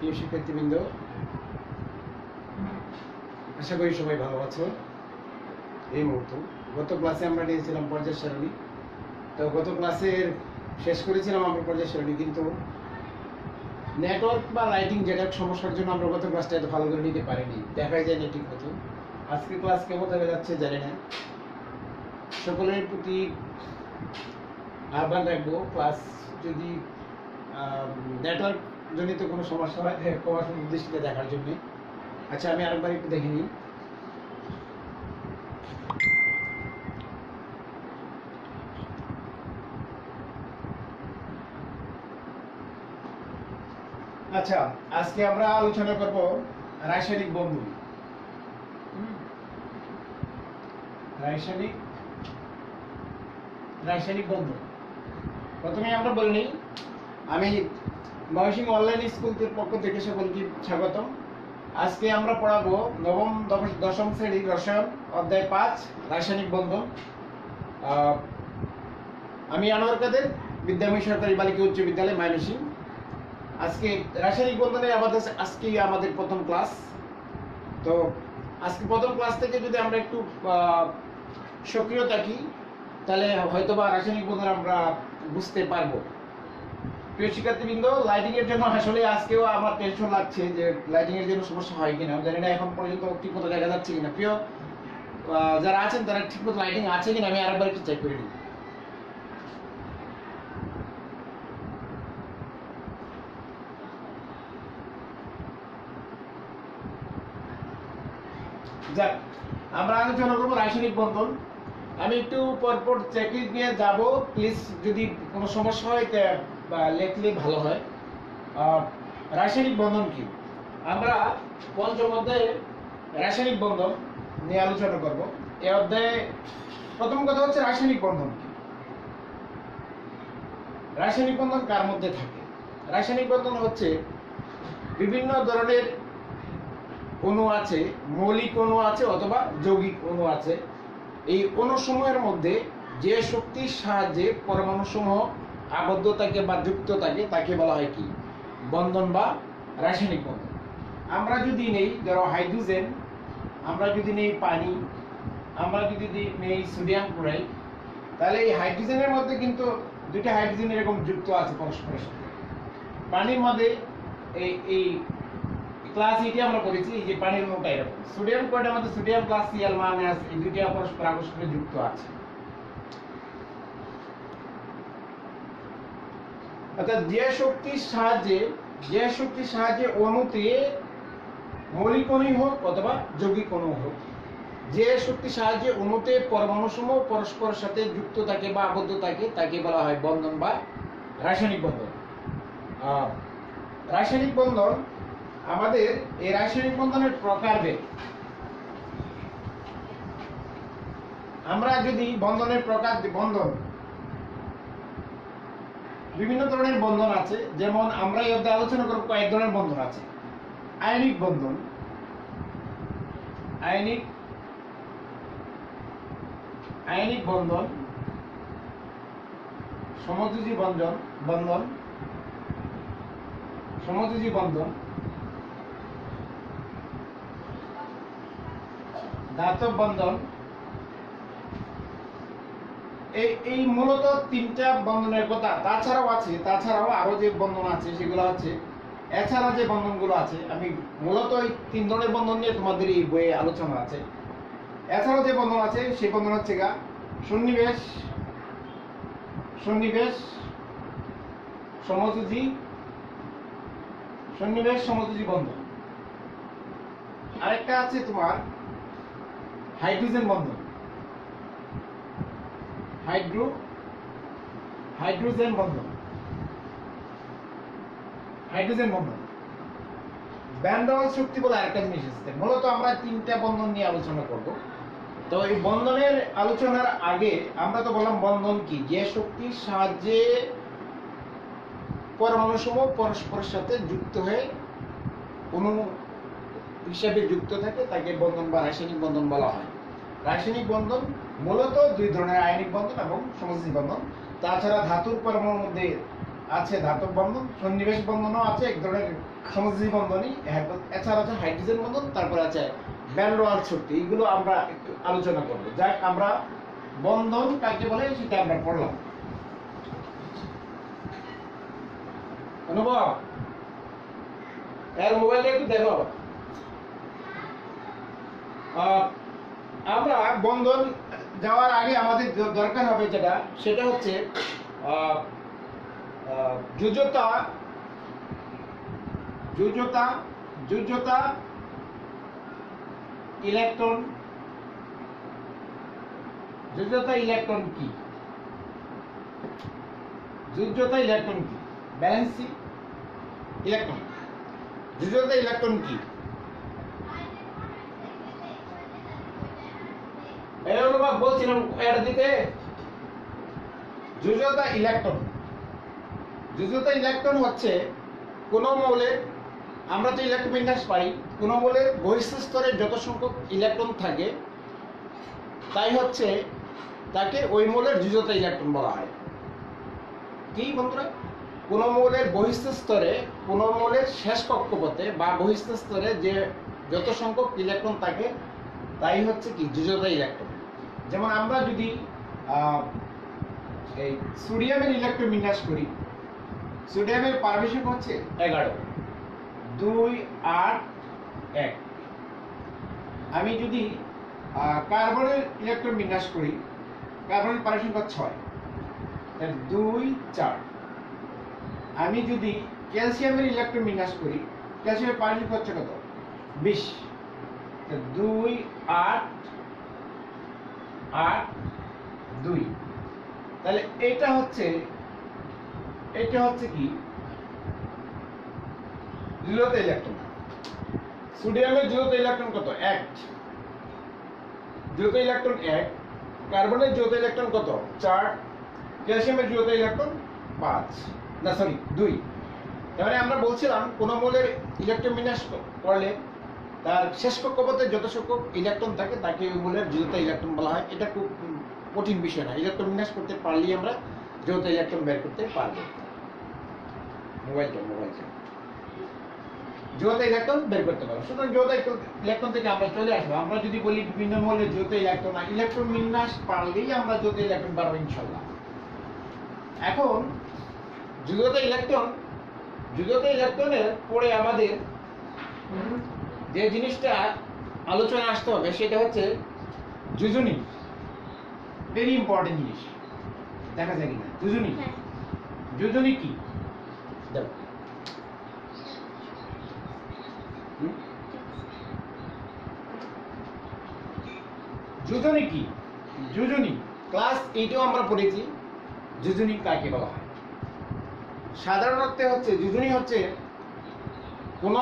প্রিয় শিক্ষার্থীবৃন্দ, আশা করি সবাই ভালো আছো। এই মুহূর্তে গত ক্লাসে আমরা নিয়েছিলাম পর্যায় সারণী। তো গত ক্লাসের শেষ করেছিলাম আমরা পর্যায় সারণী, কিন্তু নেটওয়ার্ক বা লাইটিং যেটা সমস্যার জন্য আমরা গত ক্লাসটা এত ভালো করে নিতে পারিনি, দেখাই যায় না ঠিক মতো। আজকে ক্লাস কেমন হয়ে যাচ্ছে জানি না। সকলের প্রতি আহ্বান রাখবো, ক্লাস যদি নেটওয়ার্ক জনিত কোনো সমস্যা হয় ক্ষমা দৃষ্টিতে দেখার জন্য। আচ্ছা, আমি আরেকবার একটু দেখে নিই। আচ্ছা, আজকে আমরা আলোচনা করব রাসায়নিক বন্ধন। রাসায়নিক বন্ধন প্রথমে আমরা বলে নিই, আমি ময়মনসিংহ অনলাইন স্কুলের পক্ষ থেকে সকলকে স্বাগতম। আজকে আমরা পড়াবো নবম দশম শ্রেণীর রসায়ন অধ্যায় 5 রাসায়নিক বন্ধন। আমি আনোয়ার কাদের, বিদ্যাময়ী সরকারি বালিকা উচ্চ বিদ্যালয় ময়মনসিংহ। আজকে রাসায়নিক বন্ধনে আমাদের প্রথম ক্লাস। তো আজকে প্রথম ক্লাস থেকে যদি আমরা একটু সক্রিয় থাকি, তাহলে হয়তোবা রাসায়নিক বন্ধন আমরা বুঝতে পারবো। প্রিয় শিক্ষার্থীবৃন্দ, লাইটিং এর জন্য আসলে আজকেও আমার টেনশন লাগছে যে লাইটিং এর জন্য সমস্যা হয় কিনা। জানি না এখন পর্যন্ত ঠিকমতো দেখা যাচ্ছে কিনা। প্রিয় যারা আছেন তারা ঠিকমতো লাইটিং আছে কিনা আমি আরেকবার একটু চেক করে নিই। যাক, আমরা আলোচনা করবো রাসায়নিক বন্ধন। আমি একটু পরপর চেকিং নিয়ে যাব, প্লিজ যদি কোনো সমস্যা হয় লেখলে ভালো হয়। রাসায়নিক বন্ধন কি, আমরা পঞ্চম অধ্যায়ে রাসায়নিক বন্ধন নিয়ে আলোচনা করব। এই অধ্যায়ে প্রথম কথা হচ্ছে রাসায়নিক বন্ধন কি। রাসায়নিক বন্ধন কার মধ্যে থাকে? রাসায়নিক বন্ধন হচ্ছে বিভিন্ন ধরনের অণু আছে, মৌলিক অণু আছে অথবা যৌগিক অণু আছে। এই অণুসমূহের মধ্যে যে শক্তির সাহায্যে পরমাণুসমূহ আবদ্ধ থাকে বা যুক্ত থাকে তাকে বলা হয় কি? বন্ধন বা রাসায়নিক বন্ধন। আমরা যদি নেই ধরো হাইড্রোজেন, আমরা যদি নেই পানি, আমরা যদি নেই সোডিয়াম ক্লোরাইড, তাহলে এই হাইড্রোজেনের মধ্যে কিন্তু দুইটা হাইড্রোজেন এরকম যুক্ত আছে পরস্পরের সাথে। পানির মধ্যে এই ক্লাস এটি আমরা করেছি, এই যে পানির অণুটা এরকম। সোডিয়াম ক্লোরাইডের মধ্যে সোডিয়াম প্লাস সিএল মাইনাস এই দুইটা পরস্পর আকর্ষণে যুক্ত আছে। অর্থাৎ যে শক্তির সাহায্যে অণুতে মৌলিক অণু হোক অথবা যৌগিক অণু হোক, যে শক্তির সাহায্যে অণুতে পরমাণুসমূহ পরস্পরের সাথে যুক্ত থাকে বা আবদ্ধ থাকে তাকে বলা হয় বন্ধন বা রাসায়নিক বন্ধন। রাসায়নিক বন্ধন, আমাদের এই রাসায়নিক বন্ধনের প্রকারভেদ, আমরা যদি বন্ধনের বন্ধন বিভিন্ন ধরনের বন্ধন আছে, যেমন আমরা এই অধ্যায়ে আলোচনা করব কয়েক ধরনের বন্ধন আছে। আয়নিক বন্ধন, আয়নিক বন্ধন, সমযোজী বন্ধন, ধাতব বন্ধন। এই মূলত তিনটা বন্ধনের কথা। তাছাড়াও আরো যে বন্ধন আছে সেগুলো হচ্ছে, এছাড়া যে বন্ধনগুলো আছে, আমি মূলত এই তিন ধরনের বন্ধন নিয়ে তোমাদের এই বইয়ে আলোচনা আছে। এছাড়াও যে বন্ধন আছে সেই বন্ধন হচ্ছে সন্নিবেশ, সমযোজী বন্ধন। আরেকটা আছে তোমার হাইড্রোজেন বন্ধন, হাইড্রোজেন বন্ধন। ভ্যান ডার ওয়ালস শক্তি বলে আরেকটা জিনিস আছে। মূলত আমরা তিনটা বন্ধন নিয়ে আলোচনা করব। তো এই বন্ধনের আলোচনার আগে আমরা তো বললাম বন্ধন কি, যে শক্তির সাহায্যে পরমাণুসমূহ পরস্পরের সাথে যুক্ত হয়ে অণু হিসাবে যুক্ত থাকে তাকে বন্ধন বা রাসায়নিক বন্ধন বলা হয়। রাসায়নিক বন্ধন মূলত দুই ধরনের, আয়নিক বন্ধন এবং সমযোজী বন্ধন। তাছাড়া ধাতুর পরমাণুর মধ্যে আছে ধাতব বন্ধন, সন্নিবেশ বন্ধনও আছে, এক ধরনের সমযোজী বন্ধনই, এছাড়া আছে হাইড্রোজেন বন্ধন, তারপরে আছে ভ্যান ডের ওয়ালস শক্তি। এইগুলো আমরা একটু আলোচনা করব। যাক, আমরা বন্ধন কাকে বলে সেটা আমরা পড়লাম। অনুভব, এর মোবাইলটা একটু দেখো। আমরা বন্ধন যাওয়ার আগে আমাদের দরকার হবে যেটা, সেটা হচ্ছে যোজ্যতা, যোজ্যতা, যোজ্যতা ইলেকট্রন, যোজ্যতা ইলেকট্রন কি? যোজ্যতা ইলেকট্রন কি? ব্যালেন্সি ইলেকট্রন, যোজ্যতা ইলেকট্রন কি? এই অনুভব বলছিলাম এর দিতে। যোজ্যতা ইলেকট্রন, যোজ্যতা ইলেকট্রন হচ্ছে কোন মৌলের, আমরা তো ইলেকট্রন বিন্যাস পাই, কোন মৌলের বহিঃস্থ স্তরে যত সংখ্যক ইলেকট্রন থাকে তাই হচ্ছে তাকে ওই মৌলের যোজ্যতা ইলেকট্রন বলা হয়। কি বন্ধুরা? কোন মৌলের বহিঃস্থ স্তরে, কোন মৌলের শেষ কক্ষপথে বা বহিঃস্থ স্তরে যে যত সংখ্যক ইলেকট্রন থাকে তাই হচ্ছে কি যোজ্যতা ইলেকট্রন। যেমন আমরা যদি এই সোডিয়ামের ইলেকট্রন বিন্যাস করি, সোডিয়ামের পারমিশন হচ্ছে 11, 2, 8, 1। আমি যদি কার্বনের ইলেকট্রন বিন্যাস করি, কার্বনের পারমিশন হচ্ছে 6, 2, 4। আমি যদি ক্যালসিয়ামের ইলেকট্রন বিন্যাস করি, ক্যালসিয়ামের পারমিশন হচ্ছে কত? 20, 2, 8, 8, 2। তাহলে এটা হচ্ছে কি যোজ্যতা ইলেকট্রন। সোডিয়ামের যোজ্যতা ইলেকট্রন কত? 1, যোজ্যতা ইলেকট্রন 1। কার্বনের যোজ্যতা ইলেকট্রন কত? 4। ক্যালসিয়ামের যোজ্যতা ইলেকট্রন 2। তাহলে আমরা বলছিলাম কোন মৌলের ইলেকট্রন বিন্যাস করলে তার শেষ কক্ষপথে যত সংখ্যক ইলেকট্রন থাকে তাকে ওই মৌলের যোজ্যতা ইলেকট্রন বলা হয়। এটা খুব কঠিন বিষয় না, ইলেকট্রন বিন্যাস করতে পারলেই আমরা যোজ্যতা ইলেকট্রন বের করতে পারবো। মোবাইলটা যোজ্যতা ইলেকট্রন বের করতে পারবো। সুতরাং যোজ্যতা ইলেকট্রন থেকে আমরা চলে আসবো। আমরা যদি বলি বিভিন্ন মৌলের যোজ্যতা ইলেকট্রন, ইলেকট্রন বিন্যাস পারলেই আমরা যোজ্যতা ইলেকট্রন পারবো ইনশাআল্লাহ। এখন যোজ্যতা ইলেকট্রনের পরে আমাদের যে জিনিসটা আলোচনায় আসতে হবে সেটা হচ্ছে যোজনী। ভেরি ইম্পর্টেন্ট জিনিস, দেখা যায় কিনা যোজনী। যোজনী কি? দেখো, যোজনী কি? যোজনী ক্লাস 8এও আমরা পড়েছি। যোজনী কাকে বলা হয়? সাধারণত হচ্ছে যোজনী হচ্ছে কোন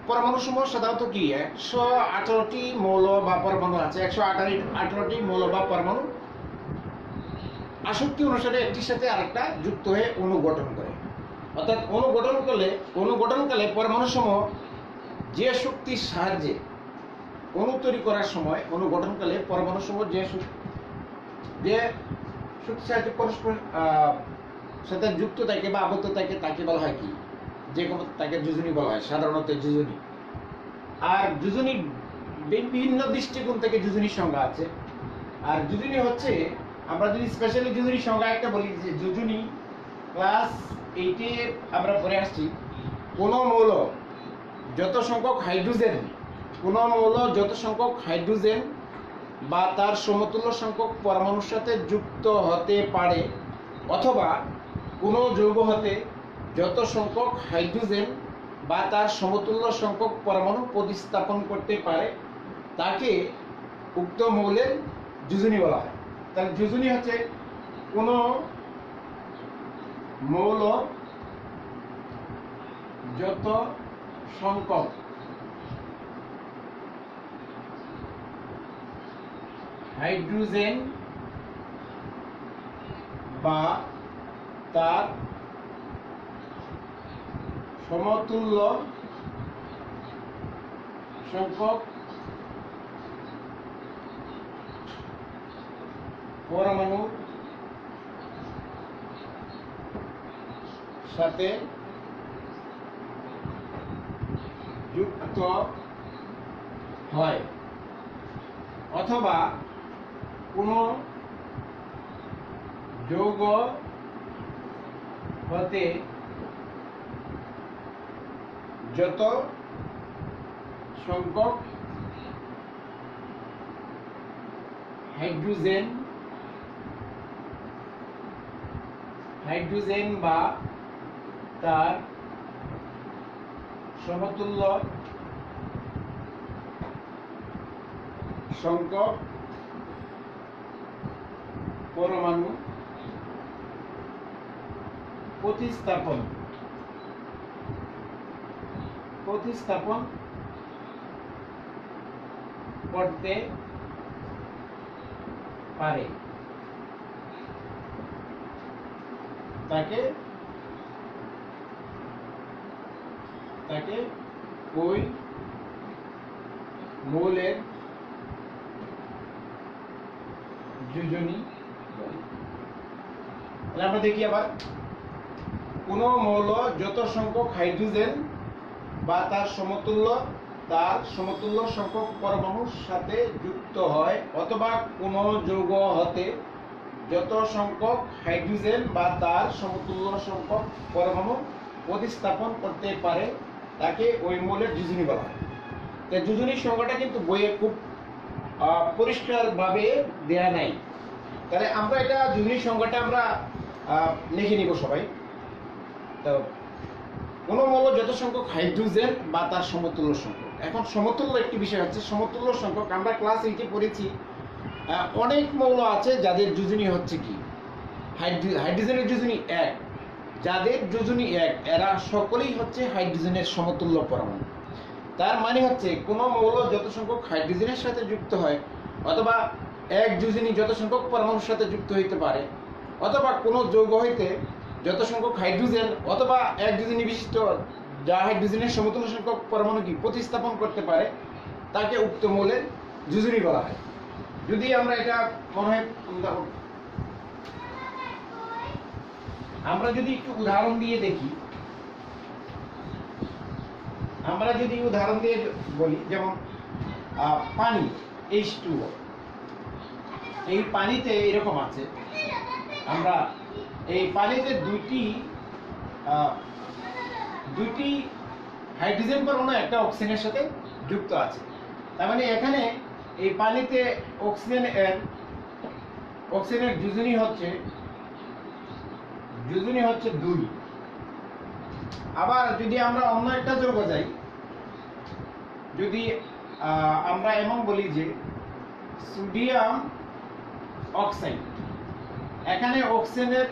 পরমাণু সমূহ সাধারণত কি 118টি মৌল বা পরমাণু আছে, 118টি মৌল বা পরমাণু আসক্তি অনুসারে একটির সাথে আরেকটা যুক্ত হয়ে অণু গঠন করে। অর্থাৎ অনুগঠনকালে পরমাণু সমূহ যে শক্তির সাহায্যে অণু তৈরি করার সময়, অনুগঠনকালে পরমাণু সমূহ যে শক্তির সাহায্যে পরস্পর সাথে যুক্ত থাকে বা আবদ্ধ থাকে তাকে বলা হয় কি? যে কোনো তাকে যোজনী বলা হয়, সাধারণত যোজনী। আর যোজনী বিভিন্ন দৃষ্টিকোণ থেকে যোজনীর সংজ্ঞা আছে। আর যোজনী হচ্ছে, আমরা যদি স্পেশালি যোজনীর সংজ্ঞা একটা বলি, যে যোজনী ক্লাস 8-এ আমরা পড়ে আসছি, কোন মৌল যত সংখ্যক হাইড্রোজেন বা তার সমতুল্য সংখ্যক পরমাণুর সাথে যুক্ত হতে পারে, অথবা কোন যৌগ হতে যত সংখ্যক হাইড্রোজেন বা তার সমতুল্য সংখ্যক পরমাণু প্রতিস্থাপন করতে পারে তাকে উক্ত মৌলের যোজনী বলা হয়। তাহলে যোজনী হচ্ছে কোন মৌল যত সংখ্যক হাইড্রোজেন বা তার সমতুল্য সংখ্যক পরমাণু সাথে যুক্ত হয় অথবা কোনো যৌগ হতে যত সংখ্যক হাইড্রোজেন বা তার সমতুল্য সংখ্যক পরমাণু প্রতিস্থাপন করতে পারে তাকে ওই মৌলের যোজনী বলে। আমরা দেখি আবার, কোন মৌল যত সংখ্যক হাইড্রোজেন বা তার সমতুল্য সংখ্যক পরমাণুর সাথে যুক্ত হয় অথবা কোন যৌগ হতে যত সংখ্যক হাইড্রোজেন বা তার সমতুল্য সংখ্যক পরমাণু প্রতিস্থাপন করতে পারে তাকে ওই মৌলের যোজনী বলা হয়। তাই যোজনীর সংখ্যাটা কিন্তু বইয়ে খুব পরিষ্কারভাবে দেয়া নাই। তাহলে আমরা এটা যোজনীর সংখ্যাটা আমরা লিখে নিব সবাই। তো কোন মৌল যত সংখ্যক হাইড্রোজেন বা তার সমতুল্য সংখ্যক। এখন সমতুল্য একটি বিষয় হচ্ছে, সমতুল্য সংখ্যক আমরা ক্লাস 8 পড়েছি। অনেক মৌল আছে যাদের যোজনী হচ্ছে কি হাইড্রোজেনের যোজনী 1, যাদের যোজনী 1 এরা সকলেই হচ্ছে হাইড্রোজেনের সমতুল্য পরমাণু। তার মানে হচ্ছে কোন মৌল যত সংখ্যক হাইড্রোজেনের সাথে যুক্ত হয় অথবা এক যোজনী যত সংখ্যক পরমাণুর সাথে যুক্ত হইতে পারে অথবা কোন যৌগ হইতে যত সংখ্যক হাইড্রোজেন অথবা এক যোজনী বিশিষ্ট যা হাইড্রোজেনের সমতুল্য সংখ্যক পরমাণু কি প্রতিস্থাপন করতে পারে তাকে উক্ত মৌলের যোজনী বলা হয়। যদি আমরা এটা মনে হয় আমরা যদি একটু উদাহরণ দিয়ে দেখি, আমরা যদি উদাহরণ দিয়ে বলি, যেমন পানি H2O, এই পানিতে এরকম আছে, আমরা এই পানিতে দুইটি হাইড্রোজেন পরমাণু একটা অক্সিজেনের সাথে যুক্ত আছে। তার মানে এখানে এই পানিতে অক্সিজেনের যোজনী হচ্ছে 2। আবার যদি আমরা অন্য একটা যৌগ যাই, যদি আমরা এমন বলি যে সোডিয়াম অক্সাইড, এখানে অক্সিজেনের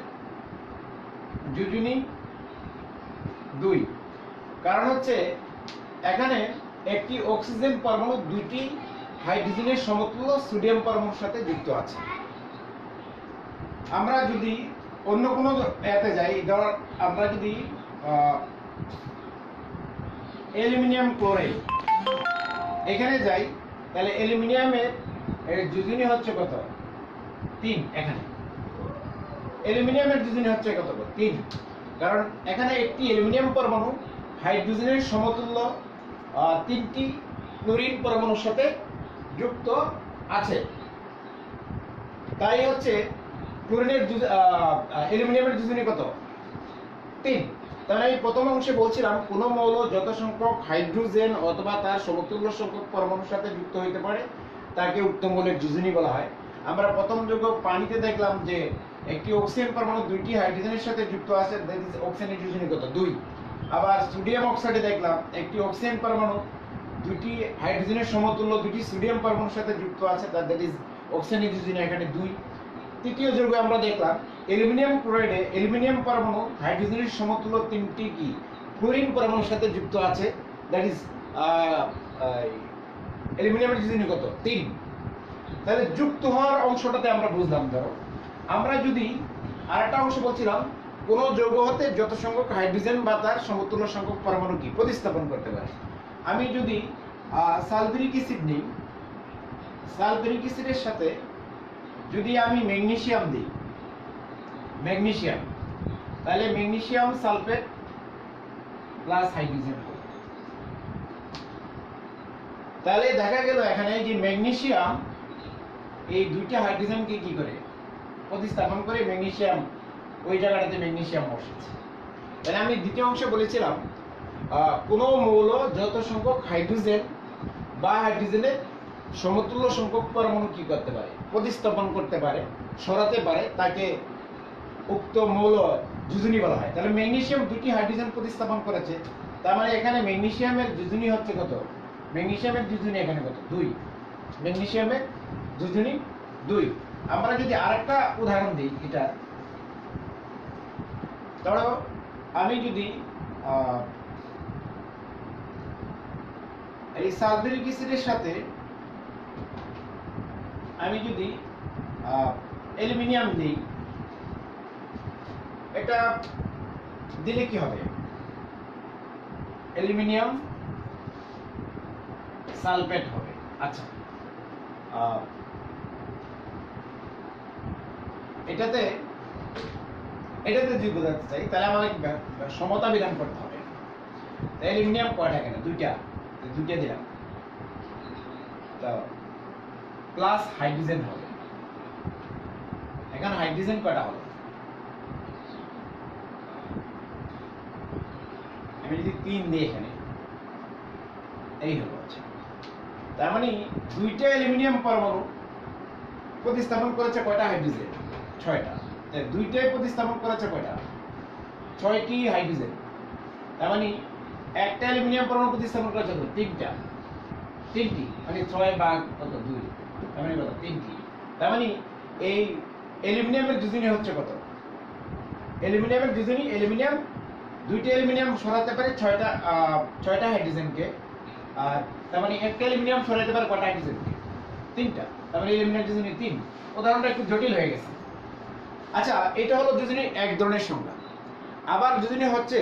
যোজনী 2। কারণ হচ্ছে এখানে একটি অক্সিজেন পরমাণু দুইটি হাইড্রোজেনের সমতুল্য সোডিয়াম পরমাণুর সাথে যুক্ত আছে। আমরা যদি অন্য কোনো এতে যাই, ধর আমরা যদি অ্যালুমিনিয়াম ক্লোরাইড এখানে যাই, তাহলে অ্যালুমিনিয়ামের যোজনী হচ্ছে কত? 3। এখানে অ্যালুমিনিয়ামের যোজনী হচ্ছে কত? 3। কারণ এখানে একটি অ্যালুমিনিয়াম পরমাণু হাইড্রোজেনের সমতুল্য 3টি ক্লোরিন পরমাণুর সাথে যুক্ত আছে। তাই হচ্ছে ক্লোরিনের অ্যালুমিনিয়ামের যোজনী কত? 3। তাহলে আমি প্রথম অংশে বলছিলাম কোন মৌল যত সংখ্যক হাইড্রোজেন অথবা তার সমতুল্য সংখ্যক পরমাণুর সাথে যুক্ত হইতে পারে তাকে উক্ত মৌলের যোজনী বলা হয়। আমরা প্রথম যৌগ পানিতে দেখলাম যে একটি অক্সিজেন পরমাণু দুইটি হাইড্রোজেনের সাথে যুক্ত আছে, দ্যাট ইজ অক্সিজেনের যোজনী কত? 2। আবার সোডিয়াম অক্সাইডে দেখলাম একটি অক্সিজেন পরমাণু দুইটি হাইড্রোজেনের সমতুল্য দুইটি সোডিয়াম পরমাণুর সাথে যুক্ত আছে, দ্যাট ইজ অক্সিজেনের যোজনী এখানে 2। তৃতীয় যৌগ আমরা দেখলাম অ্যালুমিনিয়াম ক্লোরাইডে অ্যালুমিনিয়াম পরমাণু হাইড্রোজেনের সমতুল্য 3টি কি ক্লোরিন পরমাণুর সাথে যুক্ত আছে, দ্যাট ইজ অ্যালুমিনিয়ামের যোজনী কত? 3। তাহলে যুক্ত হওয়ার অংশটাতে আমরা বুঝলাম। ধরো আমরা যদি আরেকটা অংশ বলছিলাম কোন যৌগ হতে যত সংখ্যক হাইড্রোজেন বা তার সমতুল্য সংখ্যক পরমাণু কি প্রতিস্থাপন করতে পারে। আমি যদি সালফিউরিক অ্যাসিড নিই, সালফিউরিক অ্যাসিডের সাথে যদি আমি ম্যাগনেসিয়াম দিই, তাহলে ম্যাগনেসিয়াম সালফেট প্লাস হাইড্রোজেন হবে। তাহলে দেখা গেল এখানে যে ম্যাগনেসিয়াম এই দুইটা হাইড্রোজেনকে কি করে প্রতিস্থাপন করে ম্যাগনেসিয়াম ওই জায়গাটাতে ম্যাগনেসিয়াম বসেছে। তাহলে আমি দ্বিতীয় অংশে বলেছিলাম কোনো মৌল যত সংখ্যক হাইড্রোজেন বা হাইড্রোজেনের সমতুল্য সংখ্যক পরমাণু কি করতে পারে, প্রতিস্থাপন করতে পারে, সরাতে পারে, তাকে উক্ত মৌল যোজনী বলা হয়। তাহলে ম্যাগনেসিয়াম দুটি হাইড্রোজেন প্রতিস্থাপন করেছে, তার মানে এখানে ম্যাগনেসিয়ামের যোজনী হচ্ছে কত, ম্যাগনেসিয়ামের যোজনী এখানে কত, 2। ম্যাগনেসিয়ামের যোজনী 2। আমরা যদি আরেকটা উদাহরণ দিই, এটা ধরো আমি যদি এই সালফিউরিক অ্যাসিডের সাথে আমি যদি অ্যালুমিনিয়াম দিই, এটা দিলে কি হবে, অ্যালুমিনিয়াম সালফেট হবে। আচ্ছা, এটাতে যদি বোঝাতে চাই তাহলে আমাকে সমতা বিধান করতে হবে। অ্যালুমিনিয়াম কয়টা, কেন দুইটা দিলাম, তো প্লাস হাইড্রোজেন হবে। এখানে হাইড্রোজেন কয়টা হলো, আমি যদি 3 দিই এখানে, এই হলো। আচ্ছা, তার মানে দুইটা অ্যালুমিনিয়াম পরমাণু প্রতিস্থাপন করেছে কয়টা হাইড্রোজেন, 6টা। দুইটাই প্রতিস্থাপন করেছে কয়টা, 6টি হাইড্রোজেন। তার মানে একটা অ্যালুমিনিয়াম পরমাণু প্রতিস্থাপন করেছে 3টি, মানে 6 ভাগ কত, 2, তার মানে কত, 3টি। তার মানে এই অ্যালুমিনিয়ামের যোজনী হচ্ছে কত, অ্যালুমিনিয়ামের যোজনী, অ্যালুমিনিয়াম দুইটা অ্যালুমিনিয়াম সরাতে পারে 6টা হাইড্রোজেনকে, আর তার মানে একটা অ্যালুমিনিয়াম সরাতে পারে কয়টা হাইড্রোজেনকে, 3টা। তার মানে অ্যালুমিনিয়াম যোজনী 3। উদাহরণটা একটু জটিল হয়ে গেছে। আচ্ছা, এটা হলো যোজনী এক ধরনের সংখ্যা। আবার যোজনী হচ্ছে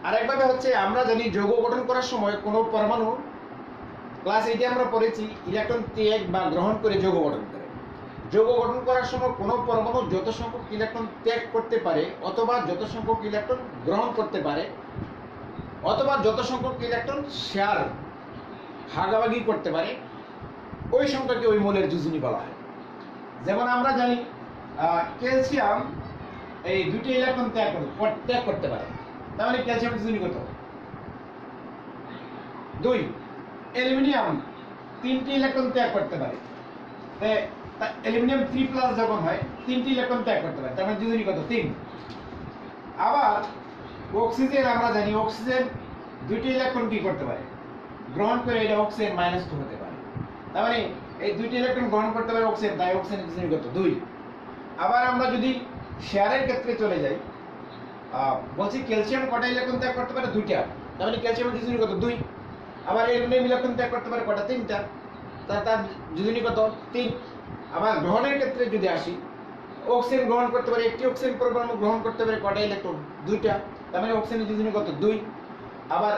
আরেকভাবে হচ্ছে, আমরা জানি যৌগ গঠন করার সময় কোনো পরমাণু, ক্লাস 8 আমরা পড়েছি, ইলেকট্রন ত্যাগ বা গ্রহণ করে যৌগ গঠন করে। যৌগ গঠন করার সময় কোনো পরমাণু যত সংখ্যক ইলেকট্রন ত্যাগ করতে পারে, অথবা যত সংখ্যক ইলেকট্রন গ্রহণ করতে পারে, অথবা যত সংখ্যক ইলেকট্রন শেয়ার ভাগাভাগি করতে পারে, ওই সংখ্যাকে ওই মৌলের যোজনী বলা হয়। যেমন আমরা জানি ক্যালসিয়াম এই দুটি ইলেকট্রন ত্যাগ করতে পারে, তার মানে ক্যালসিয়াম যোজনী কত, 2। অ্যালুমিনিয়াম 3টি ইলেকট্রন ত্যাগ করতে পারে, অ্যালুমিনিয়াম 3+ যখন হয় 3টি ইলেকট্রন ত্যাগ করতে পারে, তার মানে যোজনী কত, 3। আবার অক্সিজেন আমরা জানি, অক্সিজেন 2টি ইলেকট্রন কি করতে পারে, গ্রহণ করে, এটা অক্সিজেন -2 হতে পারে, তার মানে এই 2টি ইলেকট্রন গ্রহণ করতে পারে অক্সিজেন, তাই অক্সিজেনের যোজনী কত, 2। আবার আমরা যদি শেয়ারের ক্ষেত্রে চলে যাই, বলছি ক্যালসিয়াম কটা ইলেকট্রন ত্যাগ করতে পারে, 2টা, তার মানে ক্যালসিয়ামের যোজনী কত, 2। আবার অ্যালুমিনিয়াম ইলেকট্রন ত্যাগ করতে পারে কটা, 3টা, তার যোজনী কত, 3। আবার গ্রহণের ক্ষেত্রে যদি আসি, অক্সিজেন গ্রহণ করতে পারে, একটি অক্সিজেন পরমাণু গ্রহণ করতে পারে কটা ইলেকট্রন, 2টা, তার মানে অক্সিজেনের যোজনী কত, 2। আবার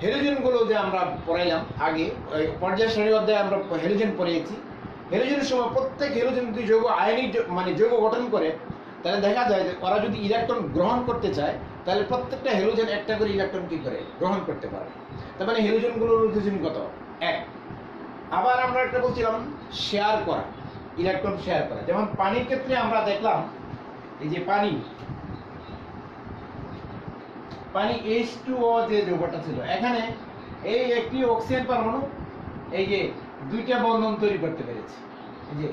হ্যালোজেনগুলো যে আমরা পড়াইলাম আগে, ওই পর্যায় শ্রেণী অধ্যায়ে আমরা হ্যালোজেন পড়িয়েছি। হ্যালোজেনের সময় প্রত্যেক হ্যালোজেন যদি যৌগ আয়নিক মানে যৌগ গঠন করে, তাহলে দেখা যায় যে ওরা যদি ইলেকট্রন গ্রহণ করতে চায়, তাহলে প্রত্যেকটা হ্যালোজেন একটা করে ইলেকট্রন কি করে, গ্রহণ করতে পারে। তার মানে হ্যালোজেনগুলোর যোজনী কত, 1। আবার আমরা একটা বলছিলাম শেয়ার করা, ইলেকট্রন শেয়ার করা। যেমন পানির ক্ষেত্রে আমরা দেখলাম, এই যে পানি H2O যে যৌগটা ছিল, এখানে এই একটি অক্সিজেন পরমাণু এই যে 2টা বন্ধন তৈরি করতে পেরেছে, এই যে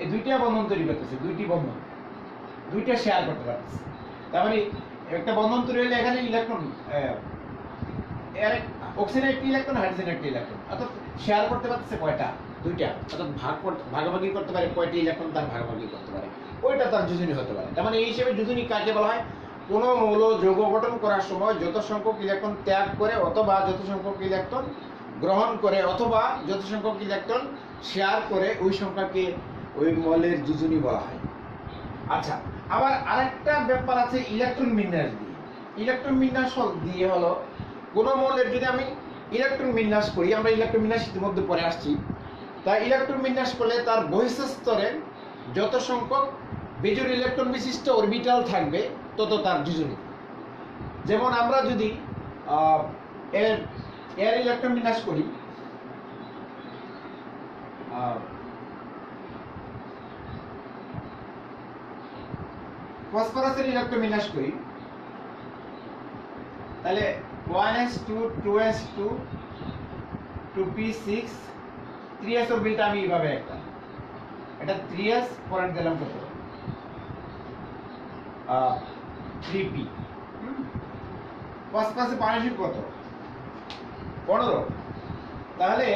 এই 2টা বন্ধন তৈরি করতেছে, 2টি বন্ধন, 2টা শেয়ার করতে পারতেছে। তার মানে একটা বন্ধন তৈরি হলে এখানে ইলেকট্রন, অক্সিজেনের একটি ইলেকট্রন, হাইড্রোজেনের একটি ইলেকট্রন, অর্থাৎ শেয়ার করতে পারতেছে কয়টা, 2টা, অর্থাৎ ভাগাভাগি করতে পারে, কয়টি ইলেকট্রন তার ভাগাভাগি করতে পারে, ওইটা তার যোজনী হতে পারে। তার মানে এই হিসেবে যোজনী কাকে বলা হয়, কোনো মৌল যৌগ গঠন করার সময় যত সংখ্যক ইলেকট্রন ত্যাগ করে, অথবা যত সংখ্যক ইলেকট্রন গ্রহণ করে, অথবা যত সংখ্যক ইলেকট্রন শেয়ার করে, ওই সংখ্যাকে ওই মৌলের যোজনী বলা হয়। আচ্ছা, আবার আরেকটা ব্যাপার আছে ইলেকট্রন বিন্যাস দিয়ে। ইলেকট্রন বিন্যাস দিয়ে হলো, কোনো মৌলের যদি আমি ইলেকট্রন বিন্যাস করি, আমরা ইলেকট্রন বিন্যাস ইতিমধ্যে পরে আসছি, তাই ইলেকট্রন বিন্যাস করলে তার বহিঃস্থ স্তরে যত সংখ্যক বেজোড় ইলেকট্রন বিশিষ্ট অরবিটাল থাকবে তত তার যোজনী। যেমন আমরা যদি এর ইলেকট্রন বিন্যাস করি, ফসফরাসের ইলেকট্রন বিন্যাস করি, তাহলে 1s2 2s2 2p6 3s orbital আমি এইভাবে একটা, এটা 3s পরে দিলাম কত 3p। ফসফরাসের পারমাণবিক কত 15। তাহলে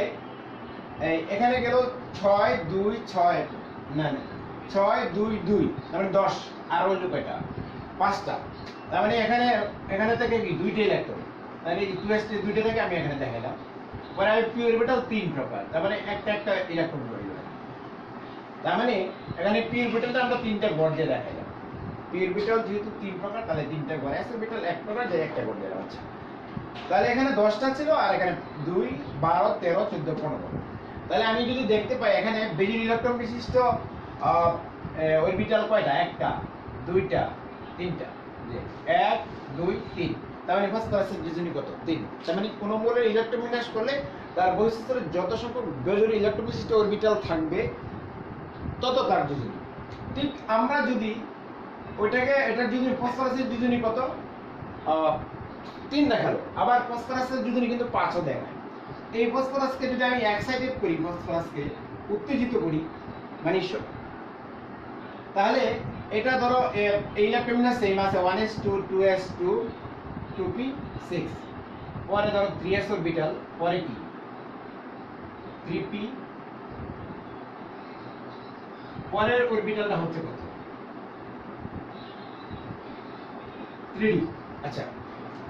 এখানে গেল 6 2 6 না 6 2 2 মানে 10, আর হলো কয়টা 5টা। তার মানে এখানে থেকে কি 2টা ইলেকট্রন, তাহলে এই 2s দুইটা থেকে আমি এখানে দেখাইলাম। পরে আমি পি অরবিটাল 3 প্রকার, তার মানে একটা ইলেকট্রন রইল। তার মানে এখানে পি অরবিটালটা আমরা 3টা ঘর দিয়ে দেখাইলাম। পি অরবিটাল যেহেতু 3 প্রকার, তাহলে 3টা ঘর, s অরবিটাল 1 প্রকার, যে একটা ঘর দেওয়া আছে। তাহলে এখানে 10টা ছিল, আর এখানে 2 12 13 14 15। তাহলে আমি যদি দেখতে পাই এখানে বেজোড় ইলেকট্রন বিশিষ্ট অরবিটাল কয়টা, একটা, দুইটা, তিনটা, 1 2 3। তার মানে ফসফরাসের যোজনী কত 3। তার মানে কোন মোলের ইলেকট্রন বিন্যাস করলে তার বৈশিষ্ট্যের যত সংখ্যক বেজোড় ইলেকট্রন বিশিষ্ট অরবিটাল থাকবে তত তার যোজনী। ঠিক আমরা যদি ওইটাকে, এটার যোজনী ফসফরাসের যোজনী কত 3 দেখালো, আবার ফসফরাসের যোজনী কিন্তু 5ও দেখায়। এই ফসফরাসকে যদি আমি এক্সাইটেড করি, ফসফরাসকে উত্তেজিত করি, মানে তাহলে এটা ধরো এই ইলেকট্রন বিন্যাস সেম আছে 1s2 2s2 2p6, পরে ধরো 3s অরবিটাল, পরে কি 3p, পরের অরবিটালটা হচ্ছে কত 3d। আচ্ছা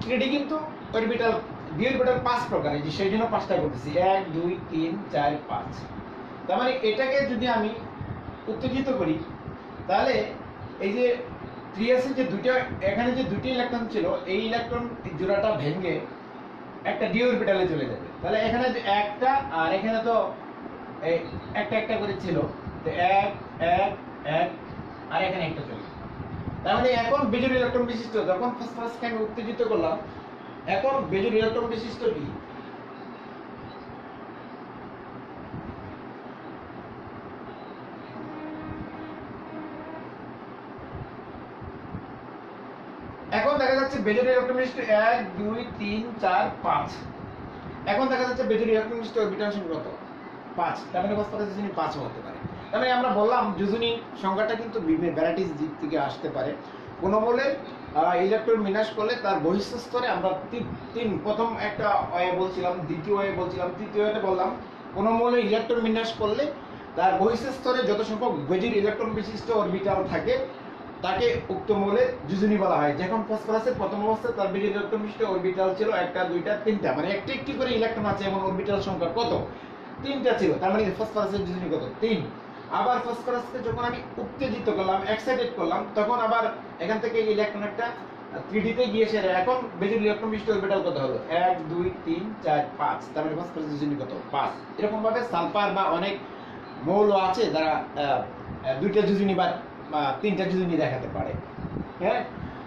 3d কিন্তু অরবিটাল ডি অরবিটাল 5 প্রকার, এই যে সেই জন্য 5টা করতেছি 1 2 3 4 5। তার মানে এটাকে যদি আমি উত্তেজিত করি, তাহলে এই যে 3s এর যে দুটো, এখানে যে দুটো ইলেকট্রন ছিল, এই ইলেকট্রন জোড়াটা ভেঙে একটা ডি অরবিটালে চলে যাবে। তাহলে এখানে যে একটা, আর এখানে তো এই একটা করে ছিল, তো 1 1 1, আর এখানে একটা চলে। তার মানে এখন বেজোড় ইলেকট্রন বিশিষ্ট, যখন ফসফরাসকে আমি উত্তেজিত করলাম, এখন বেজোড় ইলেকট্রন বিশিষ্ট কি এখন দেখা যাচ্ছে বেজোড় ইলেকট্রন বিশিষ্ট 1 2 3 4 5। এখন দেখা যাচ্ছে বেজোড় ইলেকট্রন বিশিষ্ট অরবিটাল সংখ্যা কত 5। তার মানে ফসফরাসের যোজনী 5 হতে পারে। তার মানে আমরা বললাম যোজনী সংখ্যাটা কিন্তু বিভিন্ন ভ্যারাইটিস দিক থেকে আসতে পারে। কোন বলে ইলেকট্রন বিন্যাস করলে তার বহিঃস্থ স্তরে আমরা তিন, প্রথম একটা ওয়ে বলছিলাম, দ্বিতীয় ওয়ে বলছিলাম, তৃতীয় ওয়েতে বললাম কোন মৌলে ইলেকট্রন বিন্যাস করলে তার বহিঃস্থ স্তরে যত সংখ্যক বেজোড় ইলেকট্রন বিশিষ্ট অরবিটাল থাকে তাকে উক্ত মৌলের যোজনী বলা হয়। যখন ফসফরাসের প্রথম অবস্থায় তার বেজোড় ইলেকট্রন বিশিষ্ট অরবিটাল ছিল 1টা 2টা 3টা, মানে একটি করে ইলেকট্রন আছে, এমন অরবিটাল সংখ্যা কত 3টা ছিল। তার মানে ফসফরাসের যোজনী কত 3। আবার ফসফরাসকে যখন আমি উত্তেজিত করলাম, এক্সাইটেড করলাম, তখন আবার এখান থেকে ইলেকট্রন একটা 3d তে গিয়ে সেরে এখন বেজোড় ইলেকট্রন বিশিষ্ট অরবিটাল কত হলো 1 2 3 4 5। তার মানে ফসফরাসের যোজনী কত 5। এরকম ভাবে সালফার বা অনেক মৌল আছে যারা 2টা যোজনী বা 3টা যোজনী দেখাতে পারে। হ্যাঁ,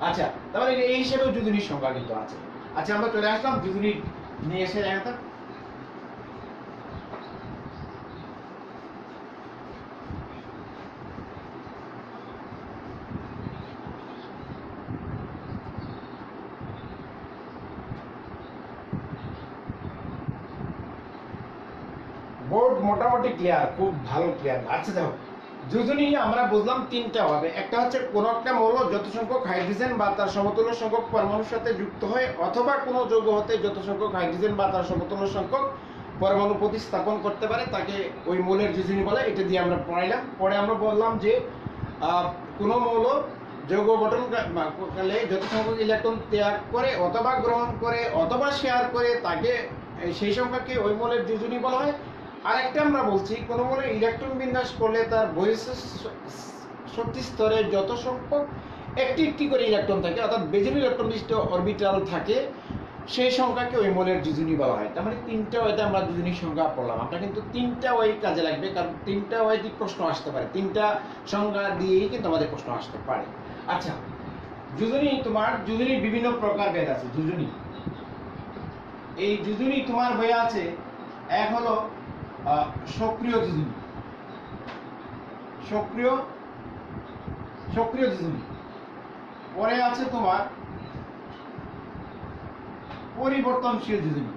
আচ্ছা, তাহলে এই হিসেবেও যোজনীর সংখ্যা কিন্তু আছে। আচ্ছা, আমরা চলে আসলাম যোজনী নিয়ে এসে দেখা। বোর্ড মোটামুটি ক্লিয়ার, খুব ভালো ক্লিয়ার। আচ্ছা দেখো, যোজনী আমরা বুঝলাম 3টা হবে। একটা হচ্ছে কোন একটা মৌল যত সংখ্যক হাইড্রোজেন বা তার সমতুল্য সংখ্যক পরমাণুর সাথে যুক্ত হয়, অথবা কোনো যৌগ হতে যত সংখ্যক হাইড্রোজেন বা তার সমতুল্য সংখ্যক পরমাণু প্রতিস্থাপন করতে পারে তাকে ওই মৌলের যোজনী বলে। এটা দিয়ে আমরা পড়াইলাম। পরে আমরা বললাম যে কোনো মৌল যৌগ গঠন কালে যত সংখ্যক ইলেকট্রন ত্যাগ করে অথবা গ্রহণ করে অথবা শেয়ার করে তাকে, সেই সংখ্যাকে ওই মৌলের যোজনী বলা হয়। আরেকটা আমরা বলছি কোন মৌলের ইলেকট্রন বিন্যাস করলে তার বহিঃস্থ শক্তি স্তরে যত সংখ্যক একটি করে ইলেকট্রন থাকে, অর্থাৎ বেজোড় ইলেকট্রন বিশিষ্ট অরবিটাল থাকে, সেই সংখ্যাকে ওই মোলের যোজনী বলা হয়। তার মানে তিনটা ওয়েতে আমরা যোজনীর সংখ্যা পড়লাম। আমরা কিন্তু তিনটা ওয়ে কাজে লাগবে, কারণ তিনটা ওয়েতে প্রশ্ন আসতে পারে, তিনটা সংখ্যা দিয়েই কিন্তু আমাদের প্রশ্ন আসতে পারে। আচ্ছা, যোজনী, তোমার যোজনীর বিভিন্ন প্রকার ভেদ আছে। যোজনী, এই যোজনী তোমার বইয়ে আছে, এক হলো সক্রিয় যোজনী, সক্রিয় যোজনী। পরে আছে তোমার পরিবর্তনশীল যোজনী,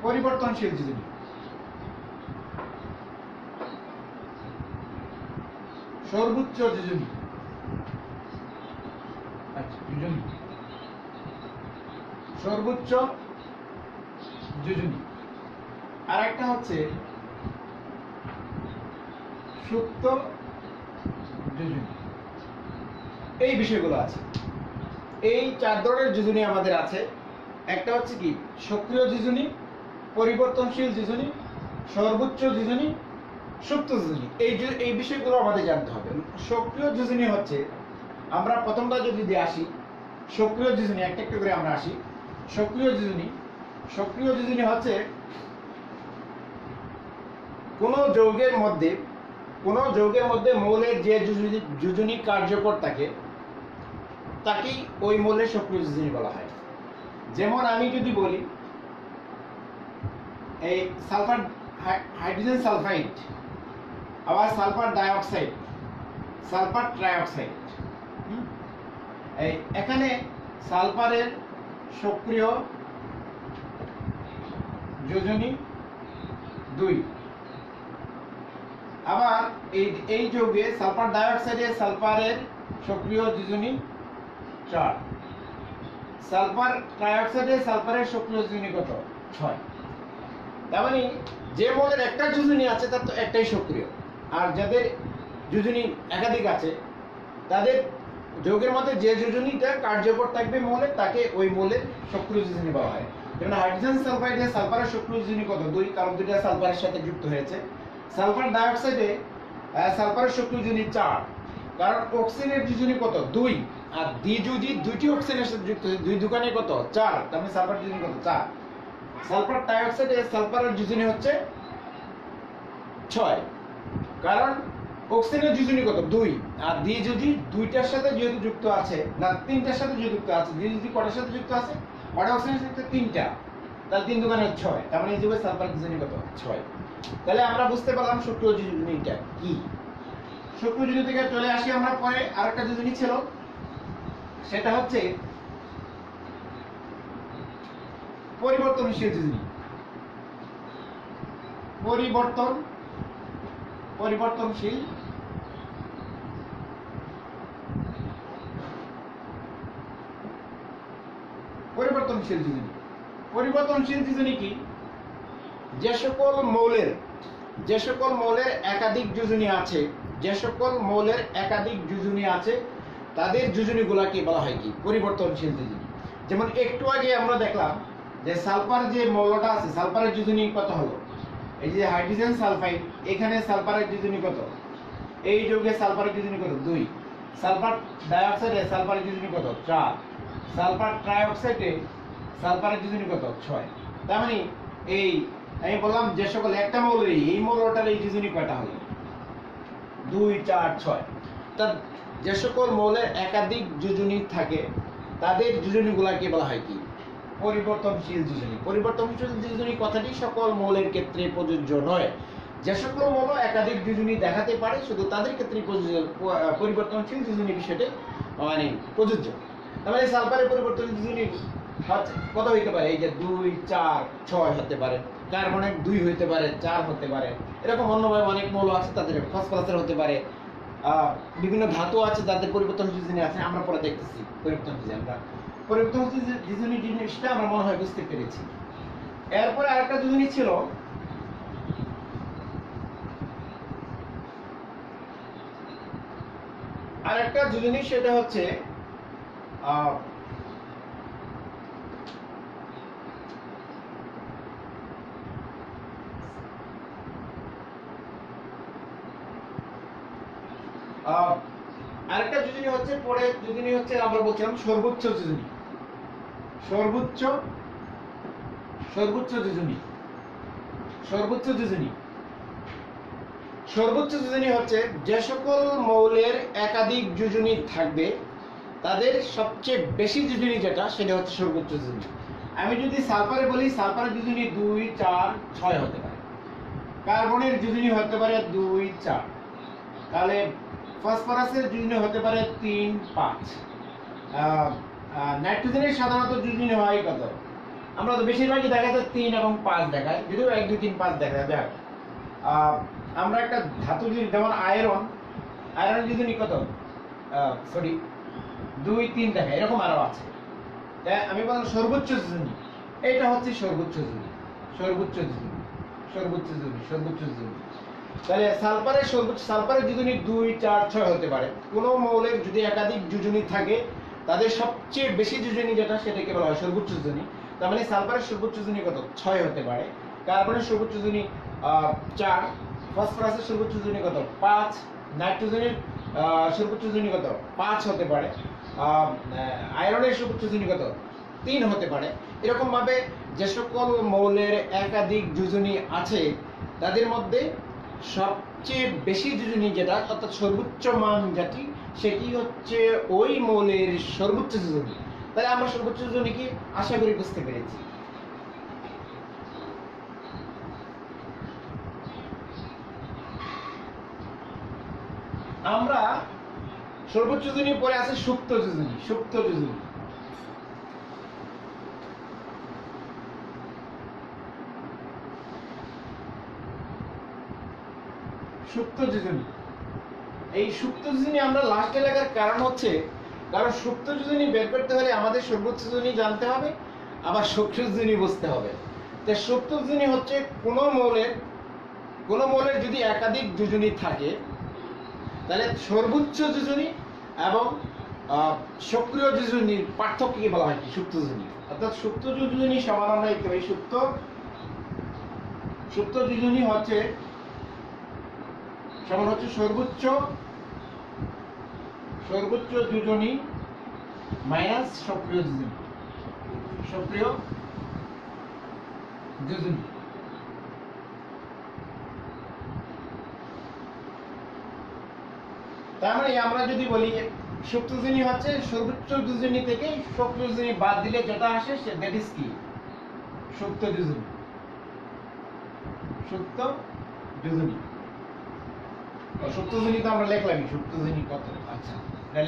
পরিবর্তনশীল যোজনী। সর্বোচ্চ যোজনী, আচ্ছা যোজনী, সর্বোচ্চ যোজনী। আর একটা হচ্ছে সুপ্ত যোজনী। এই বিষয়গুলো আছে। এই চার ধরনের যোজনী আমাদের আছে। একটা হচ্ছে কি সক্রিয় যোজনী, পরিবর্তনশীল যোজনী, সর্বোচ্চ যোজনী, সুপ্ত যোজনী। এই বিষয়গুলো আমাদের জানতে হবে। সক্রিয় যোজনী হচ্ছে, আমরা প্রথমটা যদি দিয়ে আসি, সক্রিয় যোজনী একটা একটা করে আমরা আসি। সক্রিয় যোজনী, সক্রিয় যোজনী হচ্ছে কোন যৌগের মধ্যে মৌলের যে যোজনী কার্যকর থাকে তাকেই ওই মৌলের সক্রিয় যোজনী বলা হয়। যেমন আমি যদি বলি এই সালফার, হাইড্রোজেন সালফাইড, আবার সালফার ডাইঅক্সাইড, সালফার ট্রাইঅক্সাইড, এই এখানে সালফারের সক্রিয় যোজনী 2, আবার এই যৌগে সালফার ডাইঅক্সাইডে সালফারের সক্রিয় যোজনী 4, সালফার ট্রাইঅক্সাইডে সালফারের সক্রিয় যোজনী কত? 6। তার মানে যে মৌলের একটা যোজনী আছে তার তো একটাই সক্রিয়, আর যাদের যোজনী একাধিক আছে তাদের যৌগের মধ্যে যে যোজনীটা কার্যকর থাকবে মৌলের, তাকে ওই মৌলের সক্রিয় যোজনী বলা হয়। যেমন হাইড্রোজেন সালফাইডে সালফারের সক্রিয় যোজনী কত? 2, কারণ দুইটা সালফারের সাথে যুক্ত হয়েছে। সালফার ডাইঅক্সাইডে সালফারের সক্রিয় যোজনী 4, কারণ অক্সিজেনের যোজনী কত? 2, আর দ্বিযোজী দুইটি অক্সিজেনের সাথে যুক্ত হয়েছে, দুই দুকানে কত? 4, তার মানে সালফার যোজনী কত? 4। সালফার ডাইঅক্সাইডে সালফারের যোজনী হচ্ছে 6, কারণ অক্সিজেনের যোজনী কত? 2, আর দ্বিযোজী দুইটার সাথে যেহেতু যুক্ত আছে, না তিনটার সাথে যুক্ত আছে, দ্বিযোজী কটার সাথে যুক্ত আছে? কটা অক্সিজেনের সাথে? 3টা, তাহলে 3 দুকানে 6, তার মানে এই যুগে সালফার যোজনী কত? 6। তাহলে আমরা বুঝতে পারলাম সক্রিয় যোজনীটা কি। সক্রিয় যোজনী থেকে চলে আসি আমরা পরে আরেকটা যোজনী ছিল, সেটা হচ্ছে পরিবর্তনশীল যোজনী। পরিবর্তনশীল যোজনী। পরিবর্তনশীল যোজনী কি? যে সকল মৌলের একাধিক যোজনী আছে, তাদের যোজনীগুলোকে বলা হয় কি? পরিবর্তনশীল যোজনী। যেমন একটু আগে আমরা দেখলাম যে সালফার যে মৌলটা আছে, সালফারের যোজনী কত হলো? এই যে হাইড্রোজেন সালফাইড, এখানে সালফারের যোজনী কত? এই যৌগে সালফারের যোজনী কত? 2। সালফার ডাইঅক্সাইডে সালফারের যোজনী কত? 4। সালফার ট্রাইঅক্সাইডে সালফারের যোজনী কত? 6। তার মানে এই আমি বললাম যে সকল একটা মৌলের এই মৌলটার এই যোজনী কয়টা হলো? 2, 4, 6। তা যে সকল মৌলের একাধিক যোজনী থাকে তাদের যোজনীগুলোকে বলা হয় কি? পরিবর্তনশীল যোজনী। পরিবর্তনশীল যোজনী কথাটি সকল মৌলের ক্ষেত্রে প্রযোজ্য নয়। যে সকল মৌল একাধিক যোজনী দেখাতে পারে শুধু তাদের ক্ষেত্রে পরিবর্তনশীল যোজনী বিষয়টি মানে প্রযোজ্য। তার মানে সালফারের পরিবর্তনশীল যোজনী কত হইতে পারে? এই যে 2, 4, 6 হতে পারে। কার্বনের 2 হতে পারে, 4 হতে পারে। এরকম অন্যভাবে অনেক মৌল আছে, তাদের ফসফরাসের হতে পারে। বিভিন্ন ধাতু আছে যাদের পরিবর্তনশীল যোজনী আছে, আমরা পরে দেখতেছি পরিবর্তনশীল যোজনী জিনিসটা আমরা মনে হয় বুঝতে পেরেছি। এরপরে আরেকটা যোজনী ছিল, সেটা হচ্ছে আরেকটা যোজনী হচ্ছে আমরা বলছিলাম সর্বোচ্চ যোজনী। সর্বোচ্চ যোজনী হচ্ছে যে সকল মৌলের একাধিক যোজনী থাকবে তাদের সবচেয়ে বেশি যোজনী যেটা সেটা হচ্ছে সর্বোচ্চ যোজনী। আমি যদি সালফারে বলি, সালফারের যোজনী 2, 4, 6 হতে পারে। কার্বনের যোজনী হতে পারে 2, 4। তাহলে ফসফরাসের যোজনী হতে পারে 3, 5। নাইট্রোজেনের সাধারণত যোজনী হয় কত? আমরা তো বেশিরভাগই দেখা যায় 3 এবং 5 দেখায়, যদিও 1, 2, 3, 5 দেখা যায়। আমরা একটা ধাতু যেমন আয়রন যোজনী কত? সরি 2, 3 দেখায়, এরকম আরো আছে। আমি বললাম সর্বোচ্চ যোজনী, এটা হচ্ছে সর্বোচ্চ যোজনী। তাহলে সালফারের যোজনী 2, 4, 6 হতে পারে। কোন মৌলের যদি একাধিক যোজনী থাকে তাদের সবচেয়ে বেশি যোজনী যেটা সেটাকে বলা হয় সর্বোচ্চ যোজনী। তার মানে সালফারের সর্বোচ্চ যোজনী কত? 6 হতে পারে। কার্বনের সর্বোচ্চ যোজনী 4, ফসফরাসের সর্বোচ্চ যোজনী কত? 5, নাইট্রোজেনের সর্বোচ্চ যোজনী কত? 5 হতে পারে। আয়রনের সর্বোচ্চ যোজনী কত? 3 হতে পারে। এরকম ভাবে যে সকল মৌলের একাধিক যোজনী আছে তাদের মধ্যে সবচেয়ে বেশি যোজনী যেটা, অর্থাৎ সর্বোচ্চ মান যেটি, সেটি হচ্ছে ওই মৌলের সর্বোচ্চ যোজনী। তাহলে আমরা সর্বোচ্চ যোজনী কি আশা করি বুঝতে পেরেছি। আমরা সর্বোচ্চ যোজনী পরে আছে সুপ্ত যোজনী। এই সুপ্ত যোজনী আমরা লাস্টে লাগার কারণ হচ্ছে, কারণ সুপ্ত যোজনী বের করতে হলে আমাদের সর্বোচ্চ যোজনী জানতে হবে, আবার সক্রিয় যোজনী বুঝতে হবে। তো সুপ্ত যোজনী হচ্ছে কোন মৌলের যদি একাধিক যোজনী থাকে তাহলে সর্বোচ্চ যোজনী এবং সক্রিয় যোজনীর পার্থক্যকে বলা হয় কি? সুপ্ত যোজনী। অর্থাৎ সুপ্ত যোজনী সমান আমরা লিখতে পারি সুপ্ত যোজনী হচ্ছে সমান হচ্ছে সর্বোচ্চ যোজনী মাইনাস সক্রিয় যোজনী। তার মানে আমরা যদি বলি সুপ্ত যোজনী হচ্ছে সর্বোচ্চ যোজনী থেকে সক্রিয় যোজনী বাদ দিলে যেটা আসে দ্যাট ইজ কি? সুপ্ত যোজনী। সুপ্ত যোজনী তো আমরা লিখলামই, সুপ্ত যোজনী কত? আচ্ছা,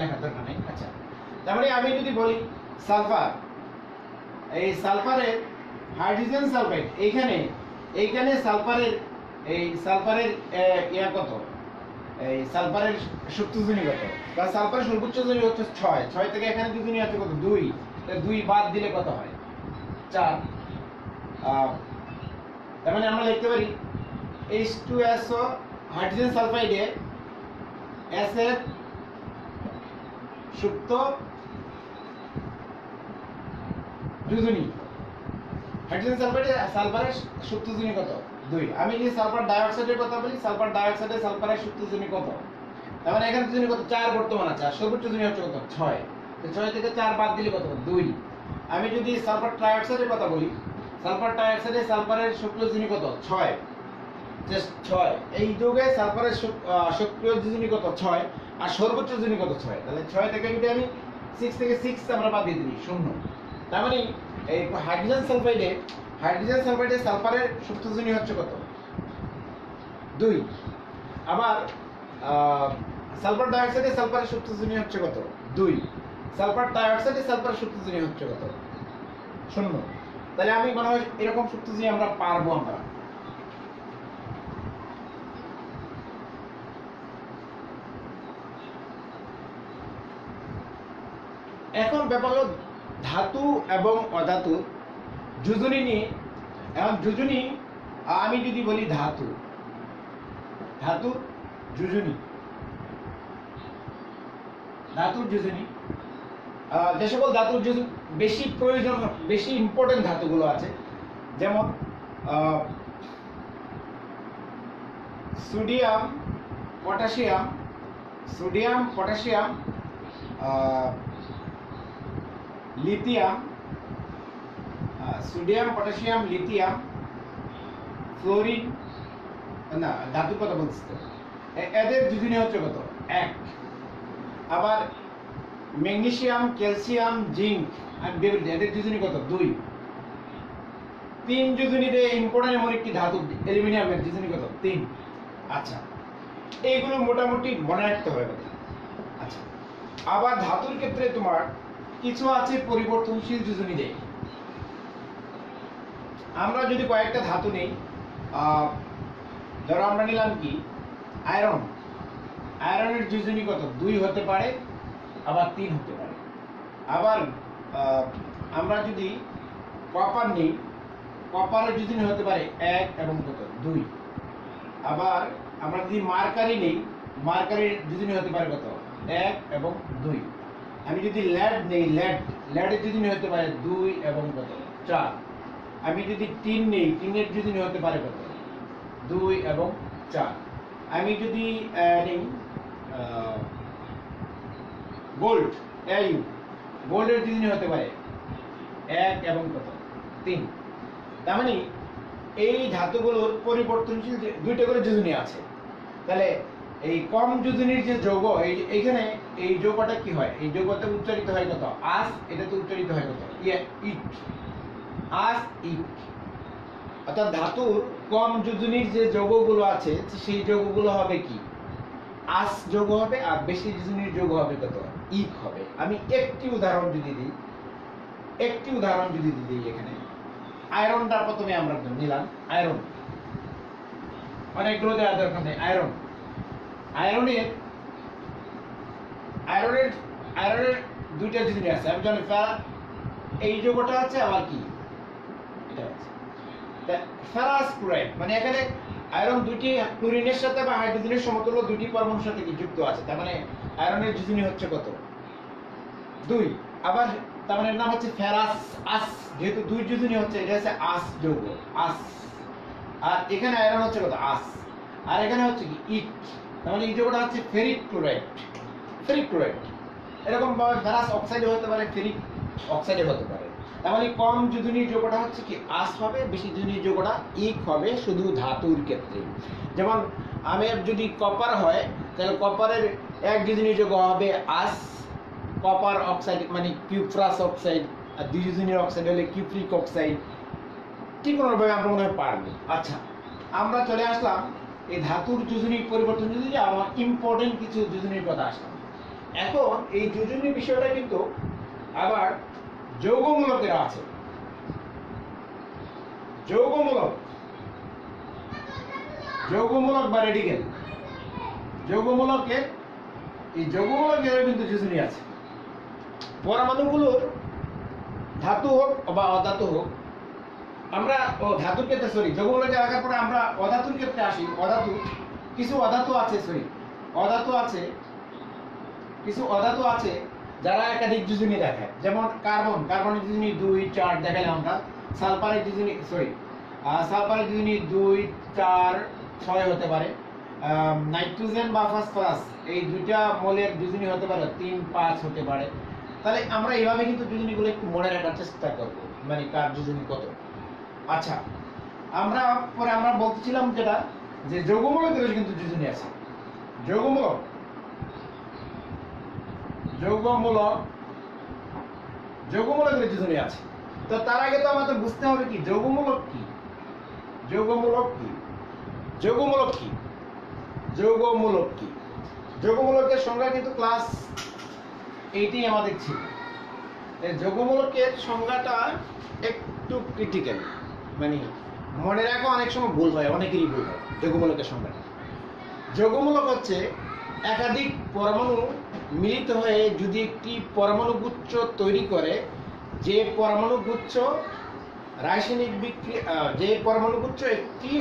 লেখার দরকার নেই। আচ্ছা, তার মানে আমি যদি বলি সালফার, এই সালফারের হাইড্রোজেন সালফাইড, এইখানে সালফারের ইয়া কত? এই সালফারের সুপ্ত যোজনী কত? বা সালফারের সর্বোচ্চ যোজনী হচ্ছে 6 থেকে এখানে যোজনী আছে কত? 2। 2 বাদ দিলে কত হয়? 4। তার মানে আমরা লিখতে পারি H2SO হাইড্রোজেন সালফাইডে SF সুপ্ত যোজনী। হাইড্রোজেন সালফারের সুপ্ত যোজনী কত? 2। আমি যদি সালফার ডাইঅক্সাইডের কথা বলি, সালফার ডাইঅক্সাইডে সালফারের সুপ্ত যোজনী কত? তার মানে এখানে যোজনী কত? 4 বর্তমান আছে, আর সর্বোচ্চ যোজনী হচ্ছে কত? 6। তো 6 থেকে 4 বাদ দিলে কত? 2। আমি যদি সালফার ট্রাইঅক্সাইডের কথা বলি, সালফার ট্রাইঅক্সাইডে সালফারের সক্রিয় যোজনী কত? 6। জাস্ট 6। এই যোগে সালফারের সক্রিয় যোজনী কত? 6। আর সর্বোচ্চ যোজনী কত? 6। তাহলে 6 থেকে যদি আমি 6 থেকে 6 আমরা বাদ দিয়ে দিই 0। তার মানে এই হাইড্রোজেন সালফাইডে সালফারের সুপ্ত যোজনী হচ্ছে কত? 2। আবার সালফার ডাইঅক্সাইডে সালফারের সুপ্ত যোজনী হচ্ছে কত? 2। সালফার ডাইঅক্সাইডে সালফারের সুপ্ত যোজনী হচ্ছে কত? 0। তাহলে আমি মনে হয় এরকম সুপ্ত যোজনী আমরা পারবো। আমরা এখন ব্যাপার হলো ধাতু এবং অধাতু যোজনী নিয়ে। এখন যোজনী আমি যদি বলি ধাতু যোজনী, যে সকল ধাতুর বেশি প্রয়োজন, বেশি ইম্পর্টেন্ট ধাতুগুলো আছে, যেমন sodium, potassium, lithium, sodium, potassium, lithium, fluorine, না ধাতুর কথা বলছি তো, এদের যোজনী হচ্ছে কত? 1। আবার ম্যাগনেসিয়াম, ক্যালসিয়াম, জিঙ্ক আর বেরিলিয়াম, এদের যোজনী কত? 2। 3 যোজনীতে ইম্পর্টেন্ট এমন একটি ধাতু অ্যালুমিনিয়ামের যোজনী কত? 3। আচ্ছা, এইগুলো মোটামুটি মনে রাখতে হবে কথা। আচ্ছা, আবার ধাতুর ক্ষেত্রে তোমার কিছু আছে পরিবর্তনশীল যোজনী দেয়। আমরা যদি কয়েকটা ধাতু নেই, ধরো আমরা নিলাম কি আয়রন, আয়রনের যোজনী কত? 2 হতে পারে, আবার 3 হতে পারে। আবার আমরা যদি কপার নেই, কপারের যোজনী হতে পারে 1 এবং কত? 2। আবার আমরা যদি মার্কারি নেই, মার্কারির যোজনী হতে পারে কত? 1 এবং 2। আমি যদি ল্যাড নেই, ল্যাডের যোজনী হতে পারে 2 এবং কত? 4। আমি যদি টিন নেই, টিনের যোজনী হতে পারে কত? 2 এবং 4। আমি যদি নেই গোল্ড, এউ, গোল্ডের যোজনী হতে পারে 1 এবং কত? 3। তার মানে এই ধাতুগুলোর পরিবর্তনশীল 2টা করে যোজনী আছে। তাহলে এই কম যোজনীর যে যৌগ, এইখানে এই যৌগটা কি হয়? এই যৌগটা উচ্চারিত হয় কত? আস। এটা তো উচ্চারিত হয় কত? ইট, আস, ইট। অর্থাৎ ধাতুর কম যোজনীর যে যৌগগুলো আছে সেই যৌগগুলো হবে কি? আস যৌগ হবে, আর বেশি যোজনীর যৌগ হবে কত? ইক হবে। আমি একটি উদাহরণ যদি দিই, এখানে আয়রনটা প্রথমে আমরা নিলাম। আয়রন অনেকগুলো দেওয়া দরকার নেই। আয়রনের 2টা যোজনী আছে। আমি জানি এই যৌগটা আছে, আবার কি এটা আছে ফেরাস ক্লোরাইড। মানে এখানে আয়রন 2টি ক্লোরিনের সাথে বা হাইড্রোজেনের সমতুল্য 2টি পরমাণুর সাথে কি যুক্ত আছে। তার মানে আয়রনের যোজনী হচ্ছে কত? 2। আবার তার মানে নাম হচ্ছে ফেরাস আস, যেহেতু 2 যোজনী হচ্ছে, এটা হচ্ছে আস যৌগ, আস। আর এখানে আয়রন হচ্ছে কত? আস। আর এখানে হচ্ছে কি? ইট। তার মানে এই যৌগটা হচ্ছে ফেরিক ক্লোরাইড। এরকম ভাবে ফেরাস অক্সাইডে হতে পারে, ফেরিক অক্সাইডে হতে পারে। তার মানে কম যোজনীর যৌগটা হচ্ছে কি? আস হবে, বেশি যোজনীর যৌগটা ইক হবে, শুধু ধাতুর ক্ষেত্রে। যেমন আমি যদি কপার হয়, তাহলে কপারের 1 যোজনীর যৌগ হবে আস, কপার অক্সাইড মানে কিউপ্রাস অক্সাইড। আর 2 যোজনীর অক্সাইড হলে কিউপ্রিক অক্সাইড। ঠিক কোনোভাবে আমরা মনে হয় পারবো। আচ্ছা, আমরা চলে আসলাম এই ধাতুর যোজনী পরিবর্তন যোজনী, আমার ইম্পর্টেন্ট কিছু যোজনীর কথা আসলাম। এখন এই যোজনী বিষয়টা কিন্তু আবার যৌগমূলকের আছে। যৌগমূলক বা রেডিকেল, যৌগমূলকের কিন্তু যোজনী আছে। পরমাণুগুলোর ধাতু হোক বা অধাতু হোক, আমরা ধাতুর ক্ষেত্রে যৌগমূলকে রাখার পরে আমরা অধাতুর ক্ষেত্রে আসি। কিছু অধাতু আছে যারা একাধিক যোজনী দেখায়। যেমন কার্বনের যোজনী 2, 4 দেখালাম আমরা। সালফারের যোজনী 2, 4, 6 হতে পারে। নাইট্রোজেন বা ফসফরাস, এই 2টা মৌলের যোজনী হতে পারে 3, 5 হতে পারে। তাহলে আমরা এইভাবে কিন্তু যোজনীগুলো একটু মনে রাখার চেষ্টা করবো, মানে কার যোজনী কত। আচ্ছা, আমরা বলছিলাম যেটা, যে যৌগমূলকের কিন্তু যোজনী আছে। যৌগমূলকের যোজনী আছে। তো তার আগে তো আমাদের বুঝতে হবে কি যৌগমূলক কি। যৌগমূলকের সংজ্ঞা কিন্তু ক্লাস 8 আমাদের ছিল। যৌগমূলকের সংজ্ঞাটা একটু ক্রিটিক্যাল, মানে মনে রাখা অনেক সময় ভুল হয়, অনেকেরই ভুল হয়। যৌগমূলক হচ্ছে একাধিক পরমাণু মিলিত হয়ে যদি একটি পরমাণু গুচ্ছ তৈরি করে, যে পরমাণু গুচ্ছ একটি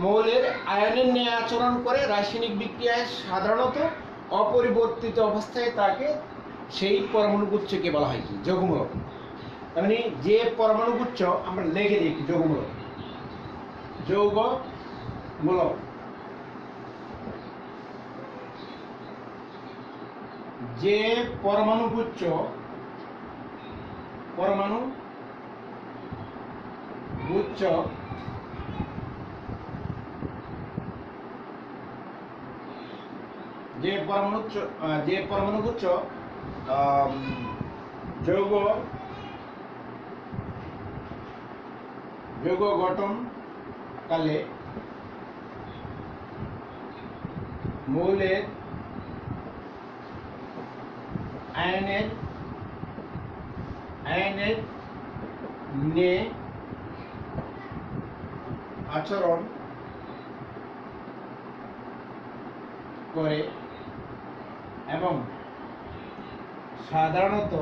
মৌলের আয়নের ন্যায় আচরণ করে, রাসায়নিক বিক্রিয়ায় সাধারণত অপরিবর্তিত অবস্থায় থাকে, সেই পরমাণু গুচ্ছকে বলা হয় কি? যৌগমূলক। মানে যে পরমাণু গুচ্ছ, আমরা লিখে দিই কি? যৌগমূলক। যে পরমাণু গুচ্ছ যে পরমাণু গুচ্ছ যৌগ গঠন কালে মৌলের আয়নের নিয়ে আচরণ করে এবং সাধারণত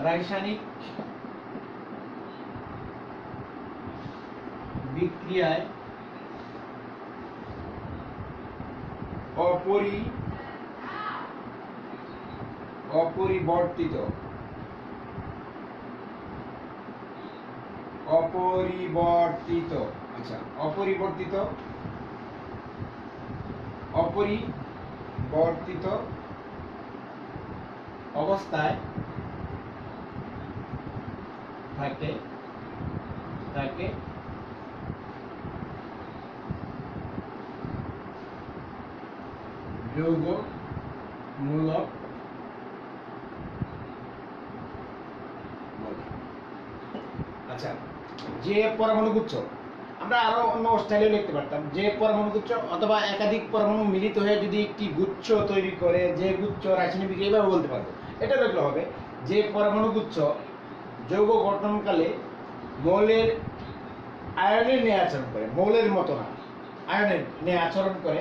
রাসায়নিক বিক্রিয়ায় অপরিবর্তিত অবস্থায় থাকে তাকে যৌগমূলক বলে। আচ্ছা, যে পরমাণু গুচ্ছ আমরা আরো অন্য স্টাইলে লিখতে পারতাম, যে পরমাণু গুচ্ছ অথবা একাধিক পরমাণু মিলিত হয়ে যদি একটি গুচ্ছ তৈরি করে, যে গুচ্ছ রাসায়নিক বিক্রিয়া এভাবে বলতে পারবো। এটা লিখলে হবে যে পরমাণু গুচ্ছ যৌগ গঠনকালে মৌলের আয়নের নিয়ে আচরণ করে, মৌলের মতো না, আয়নের নিয়ে আচরণ করে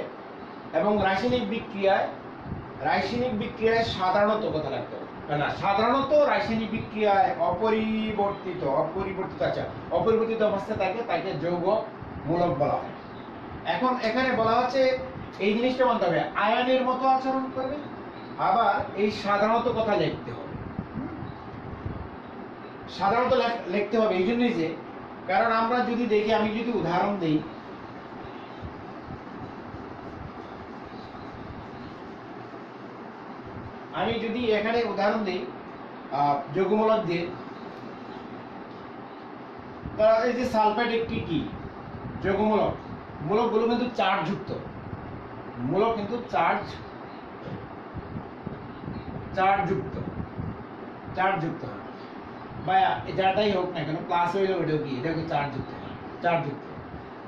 এবং রাসায়নিক বিক্রিয়ায় সাধারণত কথা রাখতে হবে না, সাধারণত রাসায়নিক বিক্রিয়ায় অপরিবর্তিত অবস্থায় তাকে যৌগমূলক বলা হয়। এখন এখানে বলা হচ্ছে এই জিনিসটা মানতে হবে, আয়নের মতো আচরণ করবে, আবার এই সাধারণত কথা লিখতে হবে। সাধারণত লিখতে হবে এই জন্যই যে, কারণ আমরা যদি দেখি, আমি যদি উদাহরণ দিই, আমি যদি এখানে উদাহরণ দিই যৌগমূলক দিয়ে, এই যে সালফেট একটি কি যৌগমূলক, মূলকগুলো কিন্তু চার্জ যুক্ত, মূলক কিন্তু চার্জ যুক্ত হয়, বা যাটাই হোক না কেন, প্লাস হইলে ওইটাও কি, এটা চার্জ যুক্ত।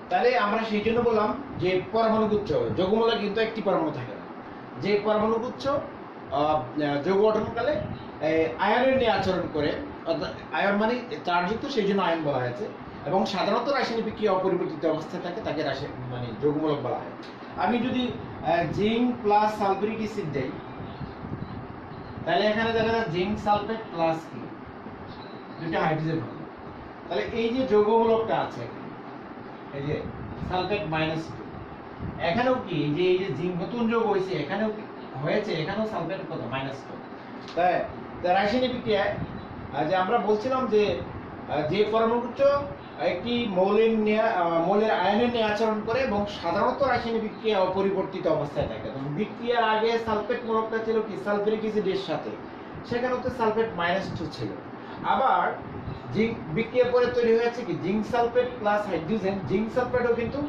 তাহলে আমরা সেই জন্য বললাম যে পরমাণু গুচ্ছ যৌগমূলক কিন্তু একটি পরমাণু থাকে না, যে পরমাণু গুচ্ছ যৌগ গঠনকালে আয়নের নিয়ে আচরণ করে, আয়ন মানে চার্জযুক্ত, সেই জন্য আয়ন বলা হয়েছে, এবং সাধারণত রাসায়নিক বিক্রিয়া অপরিবর্তিত অবস্থায় থাকে তাকে মানে যৌগমূলক বলা হয়। আমি যদি জিঙ্ক প্লাস সালফিউরিক অ্যাসিড দেই, তাহলে এখানে দেখা যায় জিঙ্ক সালফেট প্লাস কি, দুটো হাইড্রোজেন হবে। তাহলে এই যে যৌগমূলকটা আছে, এই যে সালফেট -2, এখানেও কি এই যে জিঙ্ক নতুন যৌগ হয়েছে, এখানেও এখানেও সালফেট কত -2। তাই রাসায়নিক বিক্রিয়ায় যে আমরা বলছিলাম যে পরমাণুগুচ্ছ একটি মৌলের আয়নের নিয়ে আচরণ করে এবং সাধারণত রাসায়নিক বিক্রিয়া অপরিবর্তিত অবস্থায় থাকে। বিক্রিয়ার আগে সালফেট মূলকটা ছিল কি সালফিউরিক অ্যাসিডের সাথে, সেখানে তো সালফেট -2 ছিল। আবার জিঙ্ক বিক্রিয়ার পরে তৈরি হয়েছে কি zinc sulphate plus hydrogen, zinc সালফেটও কিন্তু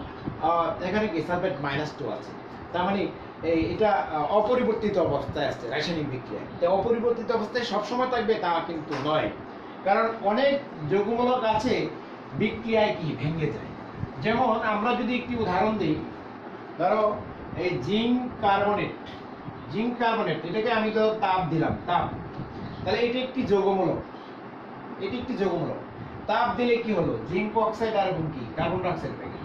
এখানে কি সালফেট -2 আছে। তার মানে এটা অপরিবর্তিত অবস্থায় আছে রাসায়নিক বিক্রিয়ায়। তো অপরিবর্তিত অবস্থায় সবসময় থাকবে তা কিন্তু নয়, কারণ অনেক যৌগমূলক আছে বিক্রিয়ায় কি ভেঙে যায়। যেমন আমরা যদি একটি উদাহরণ দিই, ধরো এই জিঙ্ক কার্বনেট, এটাকে আমি তো তাপ দিলাম, তাহলে এটি একটি যৌগমূলক, তাপ দিলে কি হলো, জিঙ্ক অক্সাইড আর কি কার্বন ডাই অক্সাইড পেয়ে গেল।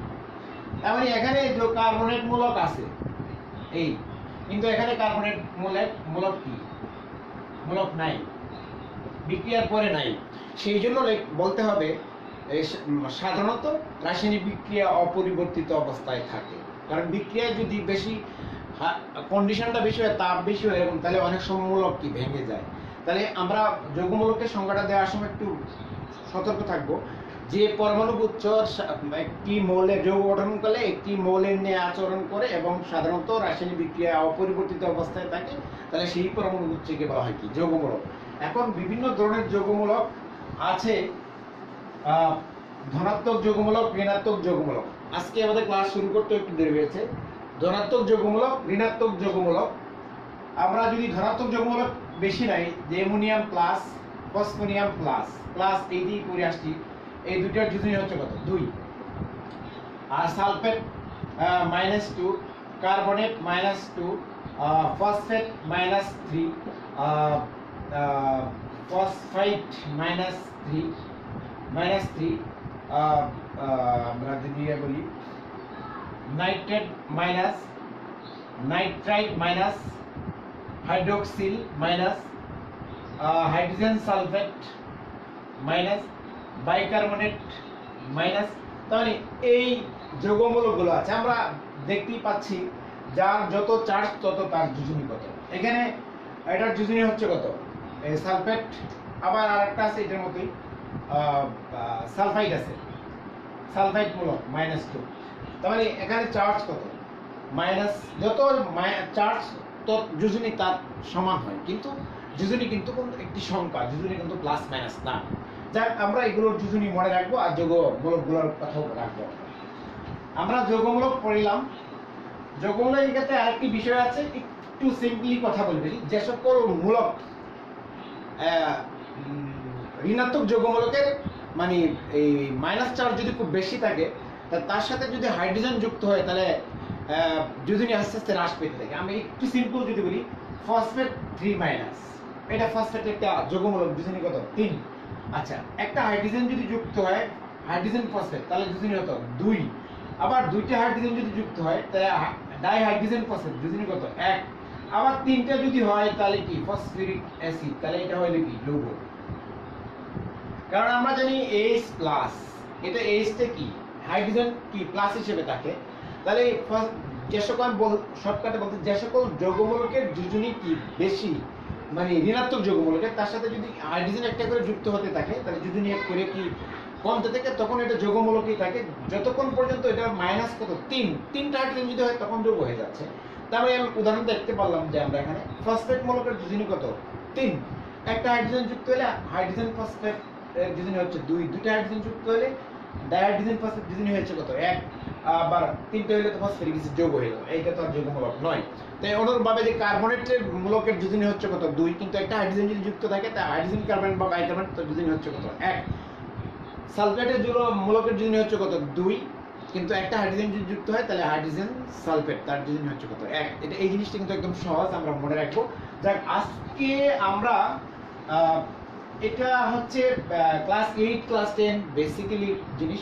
তার মানে এখানে যে কার্বনেট মূলক আছে এই, কিন্তু এখানে কার্বনেট মূলক নাই, বিক্রিয়ার পরে নাই। সেই জন্য বলতে হবে সাধারণত রাসায়নিক বিক্রিয়া অপরিবর্তিত অবস্থায় থাকে, কারণ বিক্রিয়া যদি বেশি কন্ডিশনটা বেশি হয়, তাপ বেশি হয় এরকম, তাহলে অনেক সময় মূলক কি ভেঙে যায়। তাহলে আমরা যৌগমূলকের সংজ্ঞাটা দেওয়ার সময় একটু সতর্ক থাকবো। যে পরমাণু গুচ্ছর একটি মৌলের যৌগ গঠন করলে একটি মৌলের ন্যায় আচরণ করে এবং সাধারণত রাসায়নিক বিক্রিয়া অপরিবর্তিত অবস্থায় থাকে, তাহলে সেই পরমাণু গুচ্ছকে বলা হয় কি যৌগমূলক। এখন বিভিন্ন ধরনের যৌগমূলক আছে, ধনাত্মক যৌগমূলক, ঋণাত্মক যৌগমূলক। আজকে আমাদের ক্লাস শুরু করতে একটু দেরি হয়েছে। ধনাত্মক যৌগমূলক, ঋণাত্মক যৌগমূলক। আমরা যদি ধনাত্মক যৌগমূলক বেশি নাই, যে ammonium plus, phosphonium plus plus এই দিয়ে করে আসছি, এই দুইটার যোজনী হচ্ছে কত 2, আর সালফেট -2, কার্বনেট -2, ফসফেট -3, ফসফাইট -3, আমরা যদি বলি nitrate minus, nitrite minus, hydroxyl minus, hydrogen sulphate minus, bicarbonate minus. তাহলে এই যৌগমূলকগুলো আছে, আমরা দেখতেই পাচ্ছি যার যত চার্জ তত তার যোজনী কত। এখানে এটার যোজনী হচ্ছে কত, সালফেট, আবার আরেকটা আছে এটার মতোই সালফাইড আছে, সালফাইড মূলক -2। তাহলে এখানে চার্জ কত মাইনাস, যত চার্জ তত যোজনী তার সমান হয়, কিন্তু যোজনী কিন্তু একটি সংখ্যা, যোজনী কিন্তু প্লাস মাইনাস না। যাক, আমরা এগুলোর যোজনী মনে রাখবো আর যৌগমূলকগুলোর কথাও রাখবো। আমরা যৌগমূলক পড়লাম। যৌগমূলক ক্ষেত্রে আরেকটি বিষয় আছে, একটু সিম্পলি কথা বলবি। যে সকল মূলক ঋণাত্মক যৌগমূলকের মানে এই মাইনাস চার্জ যদি খুব বেশি থাকে, তার সাথে যদি হাইড্রোজেন যুক্ত হয়, তাহলে যোজনী আস্তে আস্তে হ্রাস পেতে থাকে। আমি একটু সিম্পল যদি বলি, ফসফেট 3-, এটা ফসফেটের একটা যৌগমূলক, যোজনী কত 3। আচ্ছা, একটা হাইড্রোজেন যদি যুক্ত হয়, হাইড্রোজেন ফসফেট, তাহলে যোজনী কত 2। আবার দুইটা হাইড্রোজেন যদি যুক্ত হয়, তাহলে ডাইহাইড্রোজেন ফসফেট, যোজনী কত 1। আবার তিনটা যদি হয়, তাহলে কি ফসফরিক অ্যাসিড, তাহলে এটা হলো কি যৌগ। কারণ আমরা জানি H+, এটা H টা কি হাইড্রোজেন কি প্লাস হিসেবে থাকে। তাহলে যে সকল শর্টকাটে বলতে, যে সকল যৌগমূলকের যোজনী কি বেশি মানে ঋণাত্মক যৌগমূলকের, তার সাথে যদি হাইড্রোজেন একটা করে যুক্ত হতে থাকে, তাহলে যোজনী এক করে কি কমতে থাকে, তখন এটা যৌগমূলকই থাকে। যতক্ষণ পর্যন্ত এটা মাইনাস কত 3টা হাইড্রোজেন যদি হয়, তখন যৌগ হয়ে যাচ্ছে। তারপরে আমি উদাহরণ দেখতে পারলাম যে আমরা এখানে ফসফেট মূলকের যোজনী কত 3। একটা হাইড্রোজেন যুক্ত হলে হাইড্রোজেন ফসফেট যোজনী হচ্ছে 2, দুইটা হাইড্রোজেন যুক্ত হলে ডাইহাইড্রোজেন ফসফেট যোজনী হচ্ছে কত 1। আবার তিনটা হলে তো ফসফরিক অ্যাসিড যৌগ হয়ে গেল, এইটা তো আর যৌগমূলক নয়। তাই অনুরূপভাবে যে কার্বনেটের মূলকের যোজনী হচ্ছে কত 2, কিন্তু একটা হাইড্রোজেন যদি যুক্ত থাকে, তা হাইড্রোজেন কার্বনেট বা বাইকার্বনেট তার যোজনী হচ্ছে কত 1। সালফেটের মূলকের যোজনী হচ্ছে কত 2, কিন্তু একটা হাইড্রোজেন যদি যুক্ত হয়, তাহলে হাইড্রোজেন সালফেট তার যোজনী হচ্ছে কত 1। এটা এই জিনিসটা কিন্তু একদম সহজ, আমরা মনে রাখবো। যাক, আজকে আমরা এটা হচ্ছে ক্লাস 8 ক্লাস 10 বেসিক্যালি জিনিস।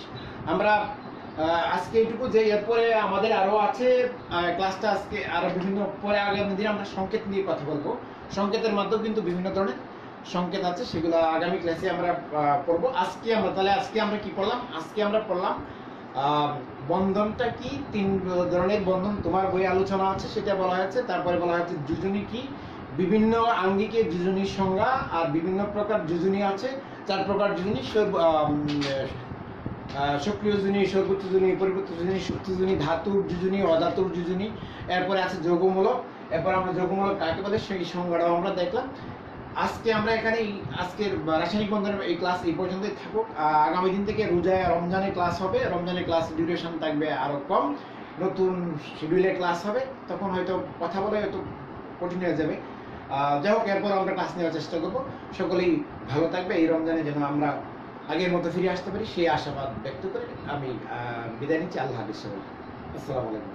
আমরা আজকে এইটুকু, যে এরপরে আমাদের আরো আছে ক্লাসটা, আজকে আরো বিভিন্ন পরে আগামী দিনে আমরা সংকেত নিয়ে কথা বলবো। সংকেতের মাধ্যমে কিন্তু বিভিন্ন ধরনের সংকেত আছে, সেগুলো আগামী ক্লাসে আমরা পড়বো। আজকে আমরা কি পড়লাম? আজকে আমরা পড়লাম বন্ধনটা কি, 3 ধরনের বন্ধন তোমার বইয়ে আলোচনা আছে, সেটা বলা হয়েছে। তারপরে বলা হয়েছে যোজনী কি, বিভিন্ন আঙ্গিকের যোজনীর সংজ্ঞা, আর বিভিন্ন প্রকার যোজনী আছে, 4 প্রকার যোজনী: সক্রিয় যোজনী, সর্বোচ্চ যোজনী, পরিবর্তিত যোজনী, সুপ্ত যোজনী, ধাতুর যোজনী, অধাতুর যোজনী। এরপরে আছে যৌগমূলক। এরপর আমরা যৌগমূলক কাকে বলে সেই সংজ্ঞাটাও আমরা দেখলাম। আজকে আমরা এখানে আজকের রাসায়নিক বন্ধনের এই ক্লাস এই পর্যন্তই থাকুক। আগামী দিন থেকে রমজানের ক্লাস হবে। রমজানের ক্লাস ডিউরেশন থাকবে আরো কম, নতুন শিডিউলে ক্লাস হবে, তখন হয়তো কথা বলে হয়তো কঠিন হয়ে যাবে। যাই হোক, এরপর আমরা ক্লাস নেওয়ার চেষ্টা করবো। সকলেই ভালো থাকবে। এই রমজানে যেন আমরা আগের মতো ফিরে আসতে পারি, সেই আশাবাদ ব্যক্ত করে আমি বিদায় নিচ্ছি। আল্লাহ হাফেজ। আসসালামু আলাইকুম।